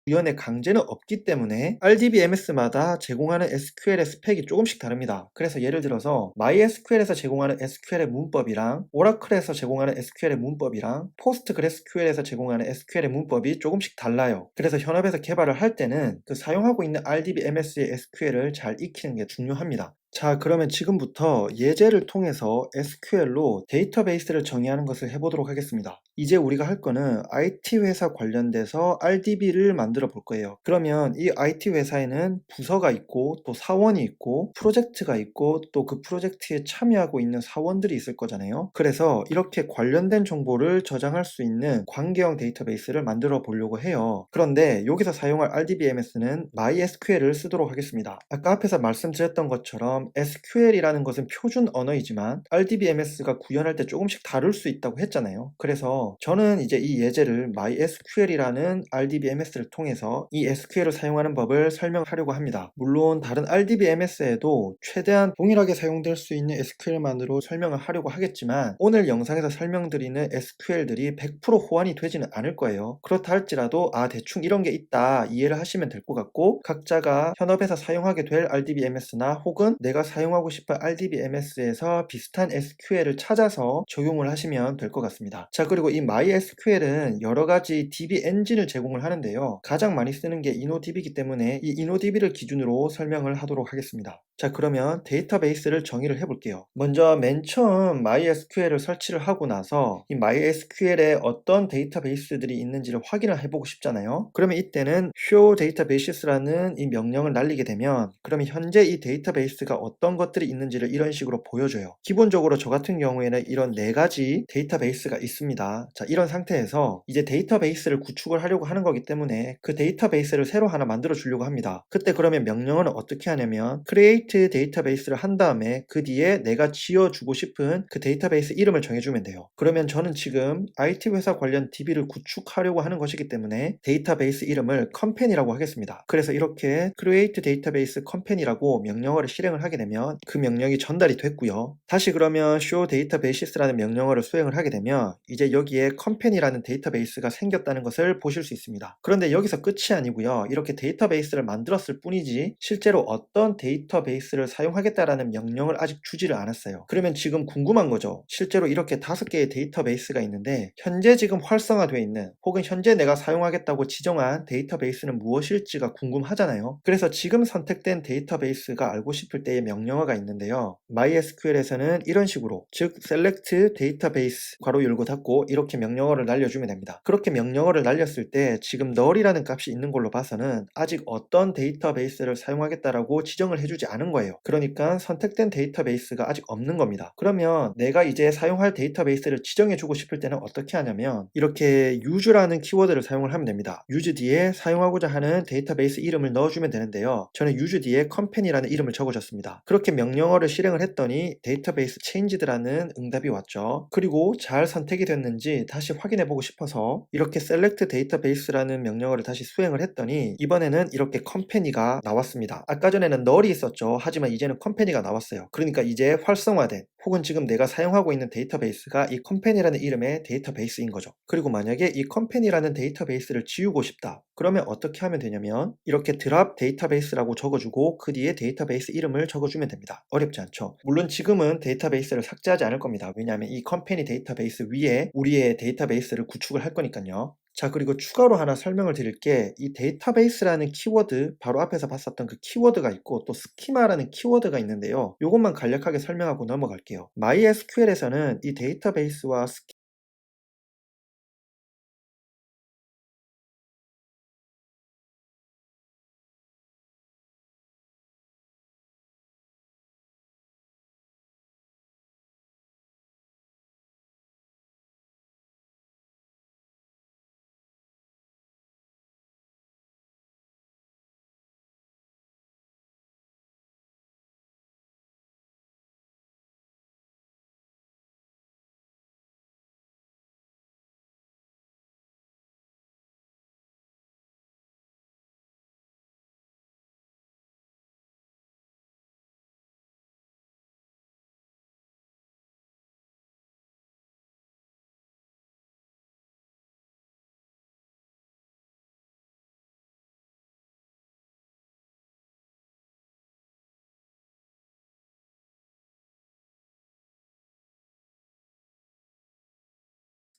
구현의 강제는 없기 때문에 RDBMS마다 제공하는 SQL의 스펙이 조금씩 다릅니다. 그래서 예를 들어서 MySQL에서 제공하는 SQL의 문법이랑 오라클에서 제공하는 SQL의 문법이랑 포스트그레스QL에서 제공하는 SQL의 문법이 조금씩 달라요. 그래서 현업에서 개발을 할 때는 그 사용하고 있는 RDBMS의 SQL을 잘 익히는 게 중요합니다. 자, 그러면 지금부터 예제를 통해서 SQL로 데이터베이스를 정의하는 것을 해보도록 하겠습니다. 이제 우리가 할 거는 IT 회사 관련돼서 RDB를 만들어 볼 거예요. 그러면 이 IT 회사에는 부서가 있고 또 사원이 있고 프로젝트가 있고 또 그 프로젝트에 참여하고 있는 사원들이 있을 거잖아요. 그래서 이렇게 관련된 정보를 저장할 수 있는 관계형 데이터베이스를 만들어 보려고 해요. 그런데 여기서 사용할 RDBMS는 MySQL을 쓰도록 하겠습니다. 아까 앞에서 말씀드렸던 것처럼 SQL이라는 것은 표준 언어이지만 RDBMS가 구현할 때 조금씩 다를 수 있다고 했잖아요. 그래서 저는 이제 이 예제를 MySQL이라는 RDBMS를 통해서 이 SQL을 사용하는 법을 설명하려고 합니다. 물론 다른 RDBMS에도 최대한 동일하게 사용될 수 있는 SQL만으로 설명을 하려고 하겠지만 오늘 영상에서 설명드리는 SQL들이 100% 호환이 되지는 않을 거예요. 그렇다 할지라도 대충 이런 게 있다 이해를 하시면 될 것 같고, 각자가 현업에서 사용하게 될 RDBMS나 혹은 내가 사용하고 싶은 RDBMS에서 비슷한 SQL을 찾아서 적용을 하시면 될 것 같습니다. 자, 그리고 이 MySQL은 여러 가지 DB 엔진을 제공을 하는데요. 가장 많이 쓰는 게 InnoDB이기 때문에 이 InnoDB를 기준으로 설명을 하도록 하겠습니다. 자, 그러면 데이터베이스를 정의를 해볼게요. 먼저 맨 처음 MySQL을 설치를 하고 나서 이 MySQL에 어떤 데이터베이스들이 있는지를 확인을 해보고 싶잖아요. 그러면 이때는 show databases라는 이 명령을 날리게 되면 그러면 현재 이 데이터베이스가 어떤 것들이 있는지를 이런 식으로 보여줘요. 기본적으로 저 같은 경우에는 이런 4가지 데이터베이스가 있습니다. 자, 이런 상태에서 이제 데이터베이스를 구축을 하려고 하는 거기 때문에 그 데이터베이스를 새로 하나 만들어 주려고 합니다. 그때 그러면 명령어는 어떻게 하냐면 create database를 한 다음에 그 뒤에 내가 지어주고 싶은 그 데이터베이스 이름을 정해주면 돼요. 그러면 저는 지금 IT 회사 관련 DB를 구축하려고 하는 것이기 때문에 데이터베이스 이름을 company라고 하겠습니다. 그래서 이렇게 create database company라고 명령어를 실행을 하게 되면 그 명령이 전달이 됐고요. 다시 그러면 show databases라는 명령어를 수행을 하게 되면 이제 여기에 company라는 데이터베이스가 생겼다는 것을 보실 수 있습니다. 그런데 여기서 끝이 아니고요. 이렇게 데이터베이스를 만들었을 뿐이지 실제로 어떤 데이터베이스를 사용하겠다라는 명령을 아직 주지를 않았어요. 그러면 지금 궁금한 거죠. 실제로 이렇게 5개의 데이터베이스가 있는데 현재 지금 활성화되어 있는 혹은 현재 내가 사용하겠다고 지정한 데이터베이스는 무엇일지가 궁금하잖아요. 그래서 지금 선택된 데이터베이스가 알고 싶을 때의 명령어가 있는데요. MySQL에서는 이런 식으로 즉 select database 괄호 열고 닫고 이렇게 명령어를 날려주면 됩니다. 그렇게 명령어를 날렸을 때 지금 null이라는 값이 있는 걸로 봐서는 아직 어떤 데이터베이스를 사용하겠다라고 지정을 해주지 않은 거예요. 그러니까 선택된 데이터베이스가 아직 없는 겁니다. 그러면 내가 이제 사용할 데이터베이스를 지정해주고 싶을 때는 어떻게 하냐면 이렇게 use라는 키워드를 사용을 하면 됩니다. use 뒤에 사용하고자 하는 데이터베이스 이름을 넣어주면 되는데요. 저는 use 뒤에 company라는 이름을 적어줬습니다. 그렇게 명령어를 실행을 했더니 데이터베이스 changed라는 응답이 왔죠. 그리고 잘 선택이 됐는지 있는지 다시 확인해 보고 싶어서 이렇게 select database라는 명령어를 다시 수행을 했더니 이번에는 이렇게 컴퍼니가 나왔습니다. 아까 전에는 null이 있었죠. 하지만 이제는 컴퍼니가 나왔어요. 그러니까 이제 활성화된 혹은 지금 내가 사용하고 있는 데이터베이스가 이 컴퍼니라는 이름의 데이터베이스인 거죠. 그리고 만약에 이 컴퍼니라는 데이터베이스를 지우고 싶다. 그러면 어떻게 하면 되냐면 이렇게 drop 데이터베이스라고 적어주고 그 뒤에 데이터베이스 이름을 적어주면 됩니다. 어렵지 않죠? 물론 지금은 데이터베이스를 삭제하지 않을 겁니다. 왜냐하면 이 컴퍼니 데이터베이스 위에 우리의 데이터베이스를 구축을 할 거니까요. 자, 그리고 추가로 하나 설명을 드릴 게 이 데이터베이스라는 키워드 바로 앞에서 봤었던 그 키워드가 있고 또 스키마라는 키워드가 있는데요. 이것만 간략하게 설명하고 넘어갈게요. MySQL에서는 이 데이터베이스와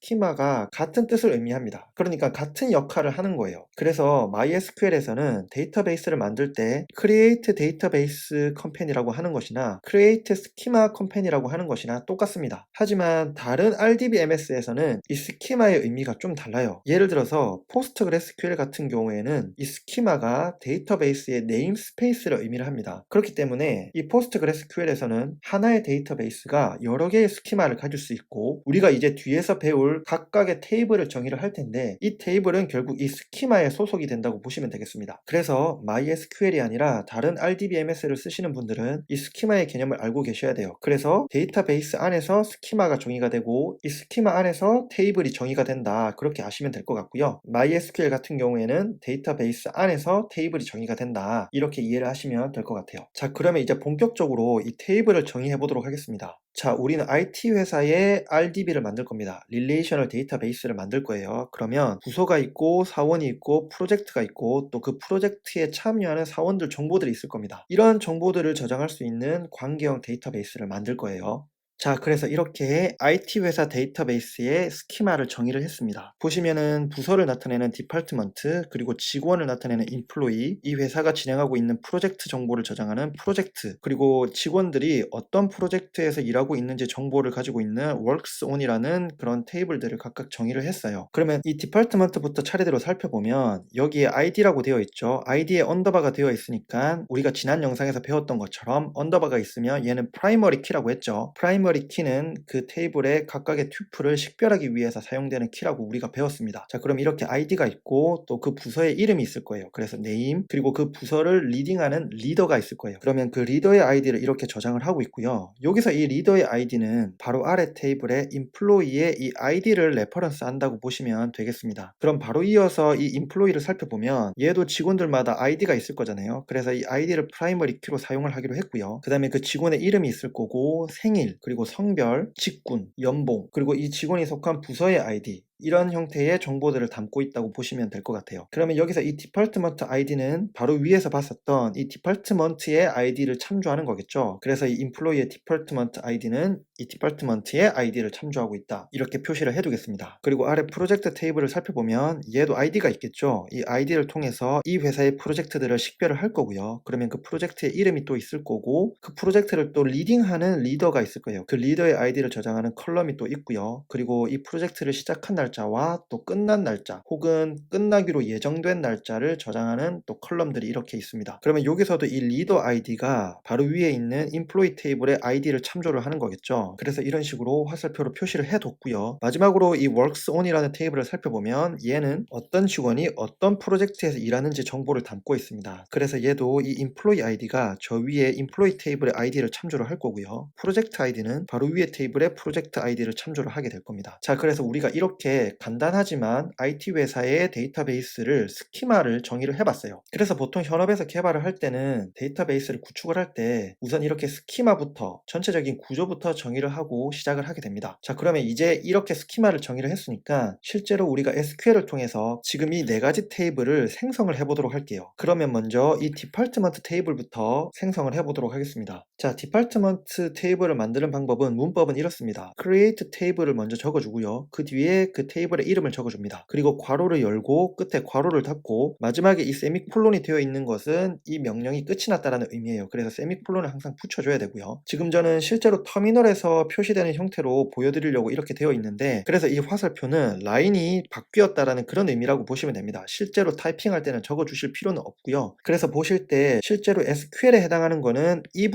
스키마가 같은 뜻을 의미합니다. 그러니까 같은 역할을 하는 거예요. 그래서 MySQL에서는 데이터베이스를 만들 때 Create Database Company라고 하는 것이나 Create Schema Company라고 하는 것이나 똑같습니다. 하지만 다른 RDBMS에서는 이 스키마의 의미가 좀 달라요. 예를 들어서 PostgreSQL 같은 경우에는 이 스키마가 데이터베이스의 네임스페이스를 의미를 합니다. 그렇기 때문에 이 PostgreSQL에서는 하나의 데이터베이스가 여러 개의 스키마를 가질 수 있고 우리가 이제 뒤에서 배울 각각의 테이블을 정의를 할 텐데 이 테이블은 결국 이 스키마에 소속이 된다고 보시면 되겠습니다. 그래서 MySQL이 아니라 다른 RDBMS를 쓰시는 분들은 이 스키마의 개념을 알고 계셔야 돼요. 그래서 데이터베이스 안에서 스키마가 정의가 되고 이 스키마 안에서 테이블이 정의가 된다. 그렇게 아시면 될 것 같고요. MySQL 같은 경우에는 데이터베이스 안에서 테이블이 정의가 된다. 이렇게 이해를 하시면 될 것 같아요. 자, 그러면 이제 본격적으로 이 테이블을 정의해 보도록 하겠습니다. 자, 우리는 IT 회사의 RDB를 만들 겁니다. 릴레이셔널 데이터베이스를 만들 거예요. 그러면 부서가 있고 사원이 있고 프로젝트가 있고 또 그 프로젝트에 참여하는 사원들 정보들이 있을 겁니다. 이런 정보들을 저장할 수 있는 관계형 데이터베이스를 만들 거예요. 자, 그래서 이렇게 IT 회사 데이터베이스의 스키마를 정의를 했습니다. 보시면은 부서를 나타내는 디파트먼트, 그리고 직원을 나타내는 인플로이, 이 회사가 진행하고 있는 프로젝트 정보를 저장하는 프로젝트, 그리고 직원들이 어떤 프로젝트에서 일하고 있는지 정보를 가지고 있는 workson이라는 그런 테이블들을 각각 정의를 했어요. 그러면 이 디파트먼트부터 차례대로 살펴보면 여기에 ID라고 되어 있죠. ID에 언더바가 되어 있으니까 우리가 지난 영상에서 배웠던 것처럼 언더바가 있으면 얘는 프라이머리 키라고 했죠. 프라이머리 키는 그 테이블의 각각의 튜플을 식별하기 위해서 사용되는 키라고 우리가 배웠습니다. 자, 그럼 이렇게 ID가 있고 또 그 부서의 이름이 있을 거예요. 그래서 name, 그리고 그 부서를 리딩하는 리더가 있을 거예요. 그러면 그 리더의 아이디를 이렇게 저장을 하고 있고요. 여기서 이 리더의 아이디는 바로 아래 테이블에 employee의 이 아이디를 레퍼런스 한다고 보시면 되겠습니다. 그럼 바로 이어서 이 employee를 살펴보면 얘도 직원들마다 아이디가 있을 거잖아요. 그래서 이 아이디를 프라이머리 키로 사용을 하기로 했고요. 그 다음에 그 직원의 이름이 있을 거고 생일, 그리고 성별, 직군, 연봉, 그리고 이 직원이 속한 부서의 아이디, 이런 형태의 정보들을 담고 있다고 보시면 될 것 같아요. 그러면 여기서 이 디파트먼트 아이디는 바로 위에서 봤었던 이 디파트먼트의 아이디를 참조하는 거겠죠. 그래서 이 인플로이의 디파트먼트 아이디는 이 디파트먼트의 아이디를 참조하고 있다. 이렇게 표시를 해두겠습니다. 그리고 아래 프로젝트 테이블을 살펴보면 얘도 아이디가 있겠죠. 이 아이디를 통해서 이 회사의 프로젝트들을 식별을 할 거고요. 그러면 그 프로젝트의 이름이 또 있을 거고 그 프로젝트를 또 리딩하는 리더가 있을 거예요. 그 리더의 아이디를 저장하는 컬럼이 또 있고요. 그리고 이 프로젝트를 시작한 날 날짜와 또 끝난 날짜 혹은 끝나기로 예정된 날짜를 저장하는 또 컬럼들이 이렇게 있습니다. 그러면 여기서도 이 리더 아이디가 바로 위에 있는 인플로이 테이블의 아이디를 참조를 하는 거겠죠. 그래서 이런 식으로 화살표로 표시를 해뒀고요. 마지막으로 이 works on이라는 테이블을 살펴보면 얘는 어떤 직원이 어떤 프로젝트에서 일하는지 정보를 담고 있습니다. 그래서 얘도 이 인플로이 아이디가 저 위에 인플로이 테이블의 아이디를 참조를 할 거고요. 프로젝트 아이디는 바로 위에 테이블의 프로젝트 아이디를 참조를 하게 될 겁니다. 자, 그래서 우리가 이렇게 간단하지만 IT 회사의 데이터베이스를 스키마를 정의를 해봤어요. 그래서 보통 현업에서 개발을 할 때는 데이터베이스를 구축을 할 때 우선 이렇게 스키마부터 전체적인 구조부터 정의를 하고 시작을 하게 됩니다. 자, 그러면 이제 이렇게 스키마를 정의를 했으니까 실제로 우리가 SQL을 통해서 지금 이 네 가지 테이블을 생성을 해보도록 할게요. 그러면 먼저 이 디파트먼트 테이블부터 생성을 해보도록 하겠습니다. 자, 디파트먼트 테이블을 만드는 방법은 문법은 이렇습니다. create 테이블을 먼저 적어주고요. 그 뒤에 그 테이블의 이름을 적어줍니다. 그리고 괄호를 열고 끝에 괄호를 닫고 마지막에 이 세미콜론이 되어 있는 것은 이 명령이 끝이 났다라는 의미예요. 그래서 세미콜론을 항상 붙여줘야 되고요. 지금 저는 실제로 터미널에서 표시되는 형태로 보여드리려고 이렇게 되어 있는데 그래서 이 화살표는 라인이 바뀌었다라는 그런 의미라고 보시면 됩니다. 실제로 타이핑할 때는 적어주실 필요는 없고요. 그래서 보실 때 실제로 SQL에 해당하는 거는 이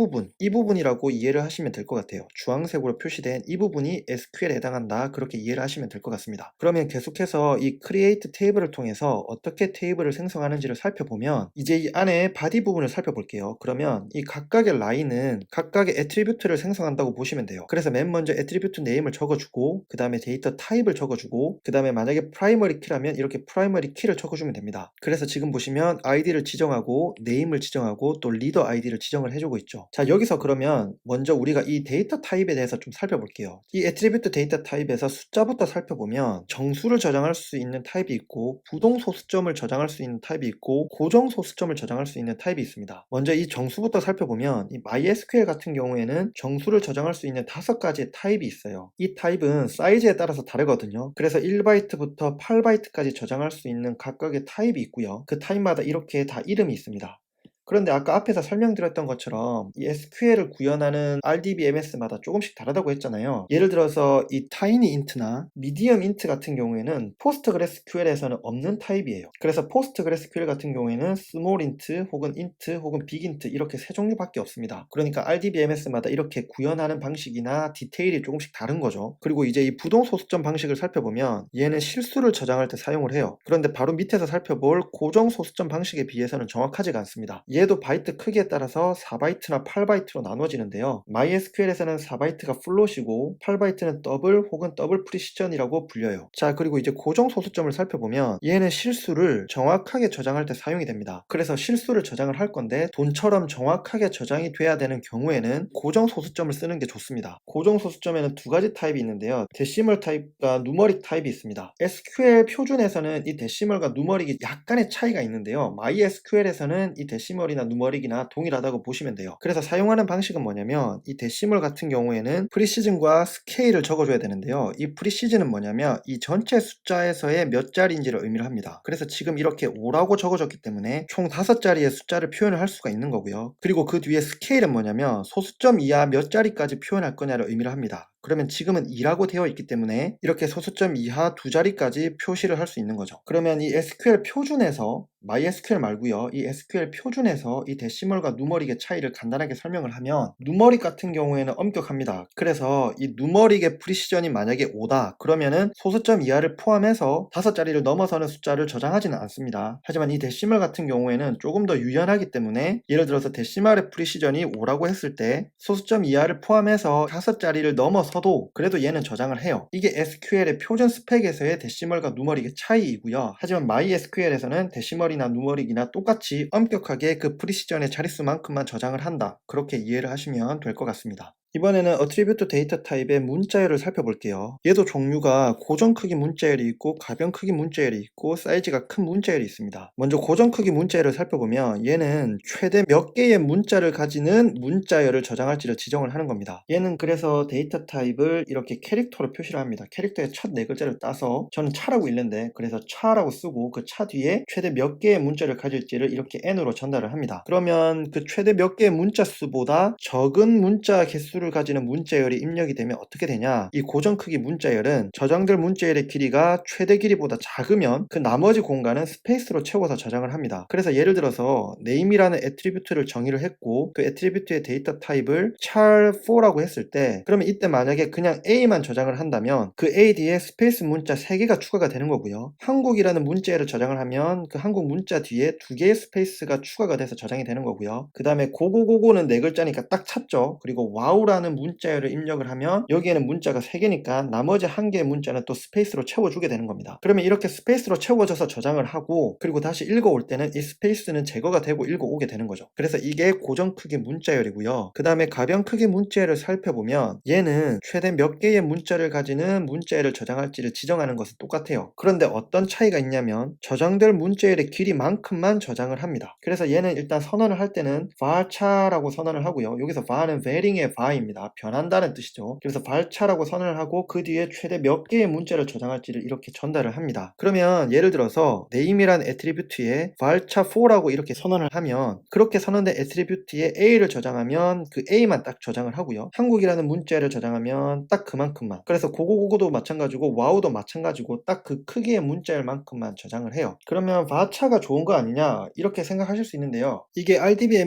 부분이라고 이해를 하시면 될 것 같아요. 주황색으로 표시된 이 부분이 SQL에 해당한다. 그렇게 이해를 하시면 될 것 같습니다. 그러면 계속해서 이 create 테이블을 통해서 어떻게 테이블을 생성하는지를 살펴보면 이제 이 안에 바디 부분을 살펴볼게요. 그러면 이 각각의 라인은 각각의 애트리뷰트를 생성한다고 보시면 돼요. 그래서 맨 먼저 애트리뷰트 네임을 적어주고 그 다음에 데이터 타입을 적어주고 그 다음에 만약에 프라이머리 키라면 이렇게 프라이머리 키를 적어주면 됩니다. 그래서 지금 보시면 아이디를 지정하고 네임을 지정하고 또 리더 아이디를 지정을 해주고 있죠. 자, 여기서 그러면 먼저 우리가 이 데이터 타입에 대해서 좀 살펴볼게요. 이 애트리뷰트 데이터 타입에서 숫자부터 살펴보면 정수를 저장할 수 있는 타입이 있고 부동 소수점을 저장할 수 있는 타입이 있고 고정 소수점을 저장할 수 있는 타입이 있습니다. 먼저 이 정수부터 살펴보면 이 MySQL 같은 경우에는 정수를 저장할 수 있는 5가지의 타입이 있어요. 이 타입은 사이즈에 따라서 다르거든요. 그래서 1바이트부터 8바이트까지 저장할 수 있는 각각의 타입이 있고요. 그 타입마다 이렇게 다 이름이 있습니다. 그런데 아까 앞에서 설명드렸던 것처럼 이 SQL을 구현하는 RDBMS마다 조금씩 다르다고 했잖아요. 예를 들어서 이 tiny int나 medium int 같은 경우에는 PostgreSQL에서는 없는 타입이에요. 그래서 PostgreSQL 같은 경우에는 small int 혹은 int 혹은 big int 이렇게 세 종류밖에 없습니다. 그러니까 RDBMS마다 이렇게 구현하는 방식이나 디테일이 조금씩 다른 거죠. 그리고 이제 이 부동 소수점 방식을 살펴보면 얘는 실수를 저장할 때 사용을 해요. 그런데 바로 밑에서 살펴볼 고정 소수점 방식에 비해서는 정확하지가 않습니다. 얘도 바이트 크기에 따라서 4바이트나 8바이트로 나눠지는데요. MySQL에서는 4바이트가 플롯이고 8바이트는 더블 혹은 더블 프리시전이라고 불려요. 자, 그리고 이제 고정 소수점을 살펴보면 얘는 실수를 정확하게 저장할 때 사용이 됩니다. 그래서 실수를 저장을 할 건데 돈처럼 정확하게 저장이 돼야 되는 경우에는 고정 소수점을 쓰는 게 좋습니다. 고정 소수점에는 두 가지 타입이 있는데요. 데시멀 타입과 누머릭 타입이 있습니다. SQL 표준에서는 이 데시멀과 누머릭이 약간의 차이가 있는데요. MySQL에서는 이 데시멀이나 누머릭이나 동일하다고 보시면 돼요. 그래서 사용하는 방식은 뭐냐면 이 데시멀 같은 경우에는 프리시즌과 스케일을 적어줘야 되는데요. 이 프리시즌은 뭐냐면 이 전체 숫자에서의 몇 자리인지를 의미를 합니다. 그래서 지금 이렇게 5라고 적어줬기 때문에 총 5자리의 숫자를 표현을 할 수가 있는 거고요. 그리고 그 뒤에 스케일은 뭐냐면 소수점 이하 몇 자리까지 표현할 거냐를 의미를 합니다. 그러면 지금은 2라고 되어 있기 때문에 이렇게 소수점 이하 2자리까지 표시를 할 수 있는 거죠. 그러면 이 SQL 표준에서 MySQL 말고요. 이 SQL 표준에서 이 데시멀과 누머릭의 차이를 간단하게 설명을 하면 누머릭 같은 경우에는 엄격합니다. 그래서 이 누머릭의 프리시전이 만약에 5다 그러면은 소수점 이하를 포함해서 5자리를 넘어서는 숫자를 저장하지는 않습니다. 하지만 이 데시멀 같은 경우에는 조금 더 유연하기 때문에 예를 들어서 데시멀의 프리시전이 5라고 했을 때 소수점 이하를 포함해서 5자리를 넘어서도 그래도 얘는 저장을 해요. 이게 SQL의 표준 스펙에서의 데시멀과 누머릭의 차이이고요. 하지만 MySQL에서는 데시멀이나 누머릭이나 똑같이 엄격하게 그 프리시전의 자릿수만큼만 저장을 한다. 그렇게 이해를 하시면 될 것 같습니다. 이번에는 attribute 데이터 타입의 문자열을 살펴볼게요. 얘도 종류가 고정 크기 문자열이 있고 가변 크기 문자열이 있고 사이즈가 큰 문자열이 있습니다. 먼저 고정 크기 문자열을 살펴보면 얘는 최대 몇 개의 문자를 가지는 문자열을 저장할지를 지정을 하는 겁니다. 얘는 그래서 데이터 타입을 이렇게 캐릭터로 표시를 합니다. 캐릭터의 첫 네 글자를 따서 저는 차라고 읽는데 그래서 차라고 쓰고 그 차 뒤에 최대 몇 개의 문자를 가질지를 이렇게 n으로 전달을 합니다. 그러면 그 최대 몇 개의 문자 수보다 적은 문자 개수를 수를 가지는 문자열이 입력이 되면 어떻게 되냐, 이 고정 크기 문자열은 저장될 문자열의 길이가 최대 길이보다 작으면 그 나머지 공간은 스페이스로 채워서 저장을 합니다. 그래서 예를 들어서 name이라는 애트리뷰트를 정의를 했고 그 애트리뷰트의 데이터 타입을 char4라고 했을 때, 그러면 이때 만약에 그냥 a만 저장을 한다면 그 a 뒤에 스페이스 문자 3개가 추가가 되는 거고요. 한국이라는 문자열을 저장을 하면 그 한국 문자 뒤에 2개의 스페이스가 추가가 돼서 저장이 되는 거고요. 그 다음에 고고고고는 4글자니까 딱 찾죠. 그리고 wow라는 문자열을 입력을 하면 여기에는 문자가 3개니까 나머지 1개의 문자는 또 스페이스로 채워주게 되는 겁니다. 그러면 이렇게 스페이스로 채워져서 저장을 하고 그리고 다시 읽어올 때는 이 스페이스는 제거가 되고 읽어오게 되는 거죠. 그래서 이게 고정 크기 문자열이고요. 그 다음에 가변 크기 문자열을 살펴보면 얘는 최대 몇 개의 문자를 가지는 문자열을 저장할지를 지정하는 것은 똑같아요. 그런데 어떤 차이가 있냐면 저장될 문자열의 길이만큼만 저장을 합니다. 그래서 얘는 일단 선언을 할 때는 varcha라고 선언을 하고요. 여기서 var는 varying의 var입니다. 변한다는 뜻이죠. 그래서 varcha라고 선언을 하고 그 뒤에 최대 몇 개의 문자를 저장할지를 이렇게 전달을 합니다. 그러면 예를 들어서 name이라는 애트리뷰트에 varcha4라고 이렇게 선언을 하면 그렇게 선언된 애트리뷰트에 a를 저장하면 그 a만 딱 저장을 하고요. 한국이라는 문자를 저장하면 딱 그만큼만. 그래서 고고고고도 마찬가지고 wow도 마찬가지고 딱 그 크기의 문자열만큼만 저장을 해요. 그러면 varcha가 좋은 거 아니냐 이렇게 생각하실 수 있는데요. 이게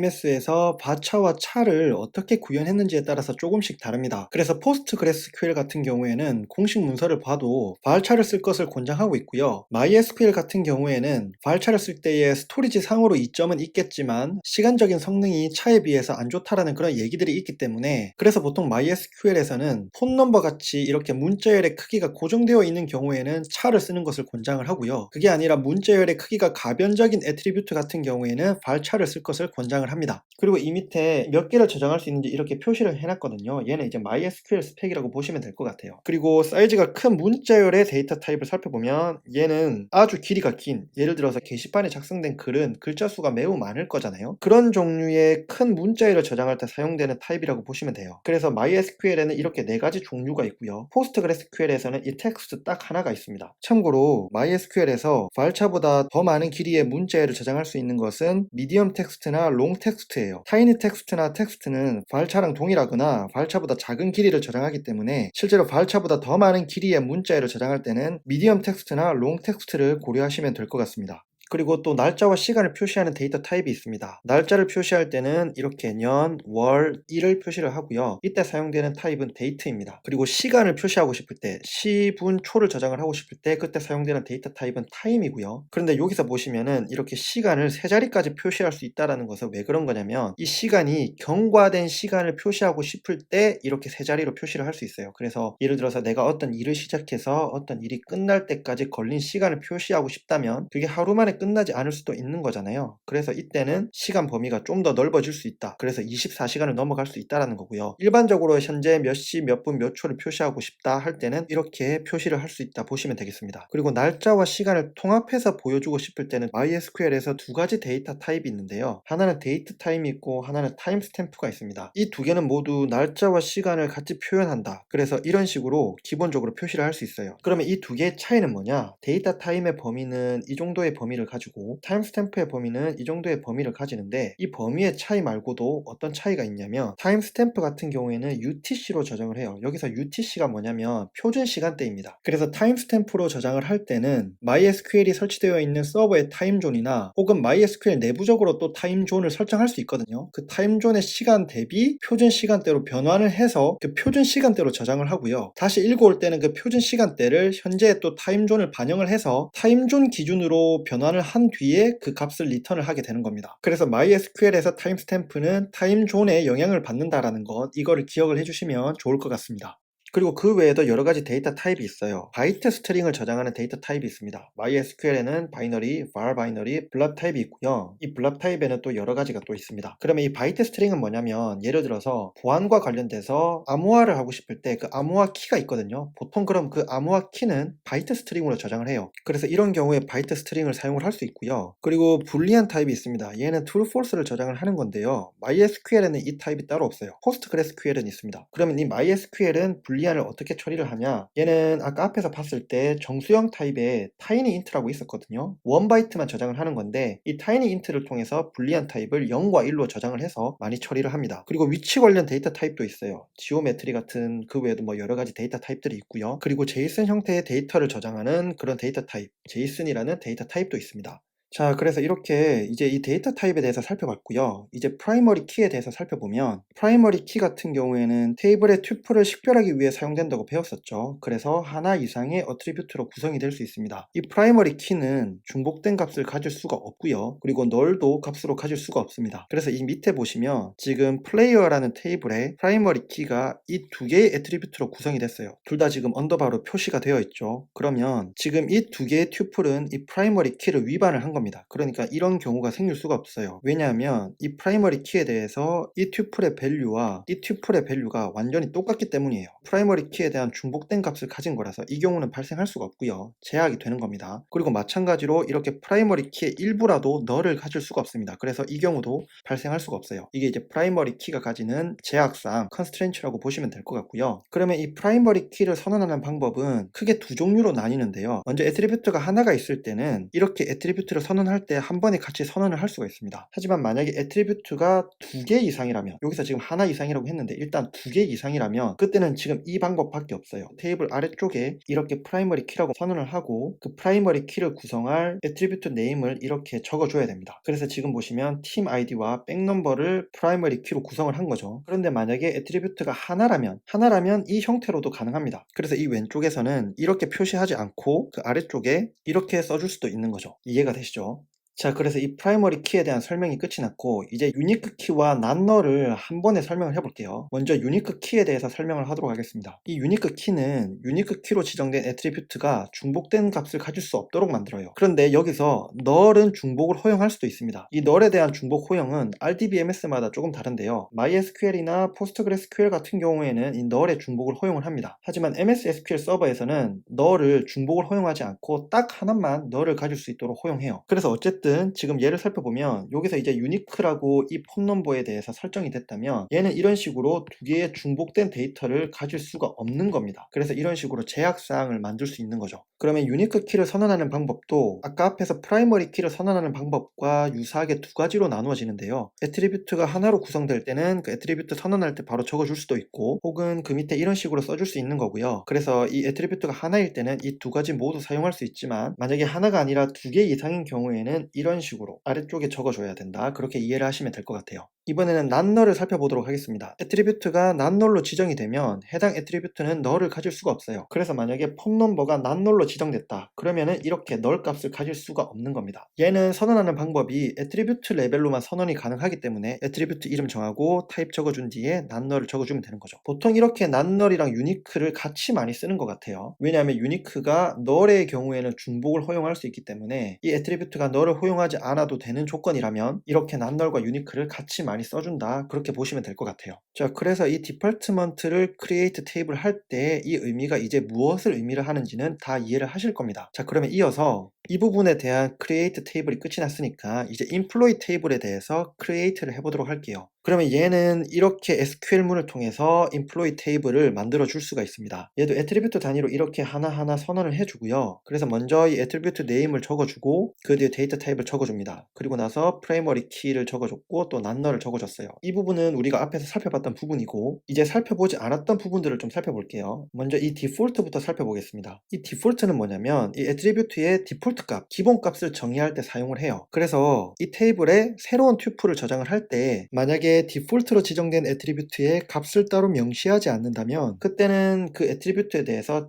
RDBMS에서 varcha와 char를 어떻게 구현했는지에 따라서 조금씩 다릅니다. 그래서 PostgreSQL 같은 경우에는 공식 문서를 봐도 varcha를 쓸 것을 권장하고 있고요. MySQL 같은 경우에는 varcha를 쓸 때의 스토리지 상으로 이점은 있겠지만 시간적인 성능이 char에 비해서 안 좋다라는 그런 얘기들이 있기 때문에, 그래서 보통 MySQL에서는 폰넘버 같이 이렇게 문자열의 크기가 고정되어 있는 경우에는 char를 쓰는 것을 권장을 하고요. 그게 아니라 문자열의 크기가 가변적인 애트리뷰트 같은 경우에는 varcha를 쓸 것을 권장을 합니다. 그리고 이 밑에 몇 개를 저장할 수 있는지 이렇게 표시를 해놨거든요. 얘는 이제 MySQL 스펙이라고 보시면 될 것 같아요. 그리고 사이즈가 큰 문자열의 데이터 타입을 살펴보면 얘는 아주 길이가 긴, 예를 들어서 게시판에 작성된 글은 글자 수가 매우 많을 거잖아요. 그런 종류의 큰 문자열을 저장할 때 사용되는 타입이라고 보시면 돼요. 그래서 MySQL에는 이렇게 4가지 종류가 있고요. PostgreSQL에서는 이 텍스트 딱 하나가 있습니다. 참고로 MySQL에서 varcha보다 더 많은 길이의 문자열을 저장할 수 있는 것은 미디엄 텍스트나 롱 텍스트예요. 타이니 텍스트나 텍스트는 varcha랑 동일하거나 varcha보다 작은 길이를 저장하기 때문에 실제로 varcha보다 더 많은 길이의 문자열을 저장할 때는 미디엄 텍스트나 롱 텍스트를 고려하시면 될 것 같습니다. 그리고 또 날짜와 시간을 표시하는 데이터 타입이 있습니다. 날짜를 표시할 때는 이렇게 년, 월, 일을 표시를 하고요. 이때 사용되는 타입은 date입니다. 그리고 시간을 표시하고 싶을 때, 시, 분, 초를 저장을 하고 싶을 때 그때 사용되는 데이터 타입은 time이고요. 그런데 여기서 보시면은 이렇게 시간을 3자리까지 표시할 수 있다는 것은 왜 그런 거냐면 이 시간이 경과된 시간을 표시하고 싶을 때 이렇게 3자리로 표시를 할 수 있어요. 그래서 예를 들어서 내가 어떤 일을 시작해서 어떤 일이 끝날 때까지 걸린 시간을 표시하고 싶다면 그게 하루 만에 끝나지 않을 수도 있는 거잖아요. 그래서 이때는 시간 범위가 좀 더 넓어질 수 있다. 그래서 24시간을 넘어갈 수 있다는 거고요. 일반적으로 현재 몇 시, 몇 분, 몇 초를 표시하고 싶다 할 때는 이렇게 표시를 할 수 있다 보시면 되겠습니다. 그리고 날짜와 시간을 통합해서 보여주고 싶을 때는 MySQL에서 2가지 데이터 타입이 있는데요. 하나는 데이트 타임이 있고 하나는 타임 스탬프가 있습니다. 이 2개는 모두 날짜와 시간을 같이 표현한다. 그래서 이런 식으로 기본적으로 표시를 할 수 있어요. 그러면 이 2개의 차이는 뭐냐? 데이터 타임의 범위는 이 정도의 범위를 가지고 타임스탬프의 범위는 이 정도의 범위를 가지는데, 이 범위의 차이 말고도 어떤 차이가 있냐면 타임스탬프 같은 경우에는 UTC로 저장을 해요. 여기서 UTC가 뭐냐면 표준 시간대입니다. 그래서 타임스탬프로 저장을 할 때는 MySQL이 설치되어 있는 서버의 타임존이나 혹은 MySQL 내부적으로 또 타임존을 설정할 수 있거든요. 그 타임존의 시간 대비 표준 시간대로 변환을 해서 그 표준 시간대로 저장을 하고요. 다시 읽어올 때는 그 표준 시간대를 현재의 또 타임존을 반영을 해서 타임존 기준으로 변환을 한 뒤에 그 값을 리턴을 하게 되는 겁니다. 그래서 MySQL에서 타임스탬프는 타임존에 영향을 받는다라는 것, 이거를 기억을 해주시면 좋을 것 같습니다. 그리고 그 외에도 여러 가지 데이터 타입이 있어요. 바이트 스트링을 저장하는 데이터 타입이 있습니다. MySQL에는 바이너리, var 바이너리, blob 타입이 있고요. 이 blob 타입에는 또 여러 가지가 또 있습니다. 그러면 이 바이트 스트링은 뭐냐면 예를 들어서 보안과 관련돼서 암호화를 하고 싶을 때 그 암호화 키가 있거든요. 보통 그럼 그 암호화 키는 바이트 스트링으로 저장을 해요. 그래서 이런 경우에 바이트 스트링을 사용을 할 수 있고요. 그리고 불리한 타입이 있습니다. 얘는 true, false를 저장을 하는 건데요. MySQL에는 이 타입이 따로 없어요. PostgreSQL은 있습니다. 그러면 이 MySQL은 불리한 불리안을 어떻게 처리를 하냐, 얘는 아까 앞에서 봤을 때 정수형 타입에 tinyint라고 있었거든요. 1바이트만 저장을 하는 건데 이 tinyint를 통해서 불리안 타입을 0과 1로 저장을 해서 많이 처리를 합니다. 그리고 위치 관련 데이터 타입도 있어요. 지오메트리 같은 그 외에도 뭐 여러가지 데이터 타입들이 있고요. 그리고 제이슨 형태의 데이터를 저장하는 그런 데이터 타입, 제이슨이라는 데이터 타입도 있습니다. 자, 그래서 이렇게 이제 이 데이터 타입에 대해서 살펴봤고요. 이제 프라이머리 키에 대해서 살펴보면 프라이머리 키 같은 경우에는 테이블의 튜플을 식별하기 위해 사용된다고 배웠었죠. 그래서 하나 이상의 어트리뷰트로 구성이 될 수 있습니다. 이 프라이머리 키는 중복된 값을 가질 수가 없고요. 그리고 널도 값으로 가질 수가 없습니다. 그래서 이 밑에 보시면 지금 플레이어라는 테이블에 프라이머리 키가 이 두 개의 애트리뷰트로 구성이 됐어요. 둘 다 지금 언더바로 표시가 되어 있죠. 그러면 지금 이 두 개의 튜플은 이 프라이머리 키를 위반을 한 겁니다. 그러니까 이런 경우가 생길 수가 없어요. 왜냐하면 이 프라이머리 키에 대해서 이 튜플의 밸류와 이 튜플의 밸류가 완전히 똑같기 때문이에요. 프라이머리 키에 대한 중복된 값을 가진 거라서 이 경우는 발생할 수가 없고요. 제약이 되는 겁니다. 그리고 마찬가지로 이렇게 프라이머리 키의 일부라도 널을 가질 수가 없습니다. 그래서 이 경우도 발생할 수가 없어요. 이게 이제 프라이머리 키가 가지는 제약상 컨스트레인츠라고 보시면 될 것 같고요. 그러면 이 프라이머리 키를 선언하는 방법은 크게 두 종류로 나뉘는데요. 먼저 애트리뷰트가 하나가 있을 때는 이렇게 애트리뷰트를 선언할 때 한 번에 같이 선언을 할 수가 있습니다. 하지만 만약에 애트리뷰트가 두 개 이상이라면, 여기서 지금 하나 이상이라고 했는데 일단 두 개 이상이라면 그때는 지금 이 방법밖에 없어요. 테이블 아래쪽에 이렇게 프라이머리 키라고 선언을 하고 그 프라이머리 키를 구성할 애트리뷰트 네임을 이렇게 적어줘야 됩니다. 그래서 지금 보시면 팀 아이디와 백넘버를 프라이머리 키로 구성을 한 거죠. 그런데 만약에 애트리뷰트가 하나라면 이 형태로도 가능합니다. 그래서 이 왼쪽에서는 이렇게 표시하지 않고 그 아래쪽에 이렇게 써줄 수도 있는 거죠. 이해가 되시죠? 자, 그래서 이 프라이머리 키에 대한 설명이 끝이 났고 이제 유니크 키와 난너를 한 번에 설명을 해볼게요. 먼저 유니크 키에 대해서 설명을 하도록 하겠습니다. 이 유니크 키는 유니크 키로 지정된 애트리뷰트가 중복된 값을 가질 수 없도록 만들어요. 그런데 여기서 널은 중복을 허용할 수도 있습니다. 이 널에 대한 중복 허용은 RDBMS마다 조금 다른데요. MySQL이나 PostgreSQL 같은 경우에는 이 널의 중복을 허용을 합니다. 하지만 MS SQL 서버에서는 널을 중복을 허용하지 않고 딱 하나만 널을 가질 수 있도록 허용해요. 그래서 어쨌든 지금 얘를 살펴보면 여기서 이제 유니크라고 이 폰 넘버에 대해서 설정이 됐다면 얘는 이런 식으로 두 개의 중복된 데이터를 가질 수가 없는 겁니다. 그래서 이런 식으로 제약사항을 만들 수 있는 거죠. 그러면 유니크 키를 선언하는 방법도 아까 앞에서 프라이머리 키를 선언하는 방법과 유사하게 두 가지로 나누어지는데요. 애트리뷰트가 하나로 구성될 때는 그 애트리뷰트 선언할 때 바로 적어줄 수도 있고 혹은 그 밑에 이런 식으로 써줄 수 있는 거고요. 그래서 이 애트리뷰트가 하나일 때는 이 두 가지 모두 사용할 수 있지만 만약에 하나가 아니라 두 개 이상인 경우에는 이런 식으로 아래쪽에 적어줘야 된다. 그렇게 이해를 하시면 될 것 같아요. 이번에는 난널을 살펴보도록 하겠습니다. 애트리뷰트가 난널로 지정이 되면 해당 애트리뷰트는 널을 가질 수가 없어요. 그래서 만약에 폼 넘버가 난널로 지정됐다. 그러면은 이렇게 널 값을 가질 수가 없는 겁니다. 얘는 선언하는 방법이 애트리뷰트 레벨로만 선언이 가능하기 때문에 애트리뷰트 이름 정하고 타입 적어준 뒤에 난널을 적어주면 되는 거죠. 보통 이렇게 난널이랑 유니크를 같이 많이 쓰는 것 같아요. 왜냐하면 유니크가 널의 경우에는 중복을 허용할 수 있기 때문에 이 애트리뷰트가 널을 허용하지 않아도 되는 조건이라면 이렇게 난널과 유니크를 같이 많이 써준다. 그렇게 보시면 될 것 같아요. 자, 그래서 이 디파트먼트를 크리에이트 테이블 할 때 이 의미가 이제 무엇을 의미를 하는지는 다 이해를 하실 겁니다. 자, 그러면 이어서 이 부분에 대한 크리에이트 테이블이 끝이 났으니까 이제 인플로이 테이블에 대해서 크리에이트를 해보도록 할게요. 그러면 얘는 이렇게 SQL문을 통해서 인플로이 테이블을 만들어 줄 수가 있습니다. 얘도 애트리뷰트 단위로 이렇게 하나하나 선언을 해주고요. 그래서 먼저 이 애트리뷰트 네임을 적어주고 그 뒤에 데이터 타입을 적어줍니다. 그리고 나서 프라이머리 키를 적어줬고 또 난너를 적어줬어요. 이 부분은 우리가 앞에서 살펴봤던 부분이고 이제 살펴보지 않았던 부분들을 좀 살펴볼게요. 먼저 이 디폴트부터 살펴보겠습니다. 이 디폴트는 뭐냐면 이 애트리뷰트의 디폴트 값, 기본 값을 정의할 때 사용을 해요. 그래서 이 테이블에 새로운 튜플을 저장을 할 때 만약에 디폴트로 지정된 애트리뷰트의 값을 따로 명시하지 않는다면 그때는 그 애트리뷰트에 대해서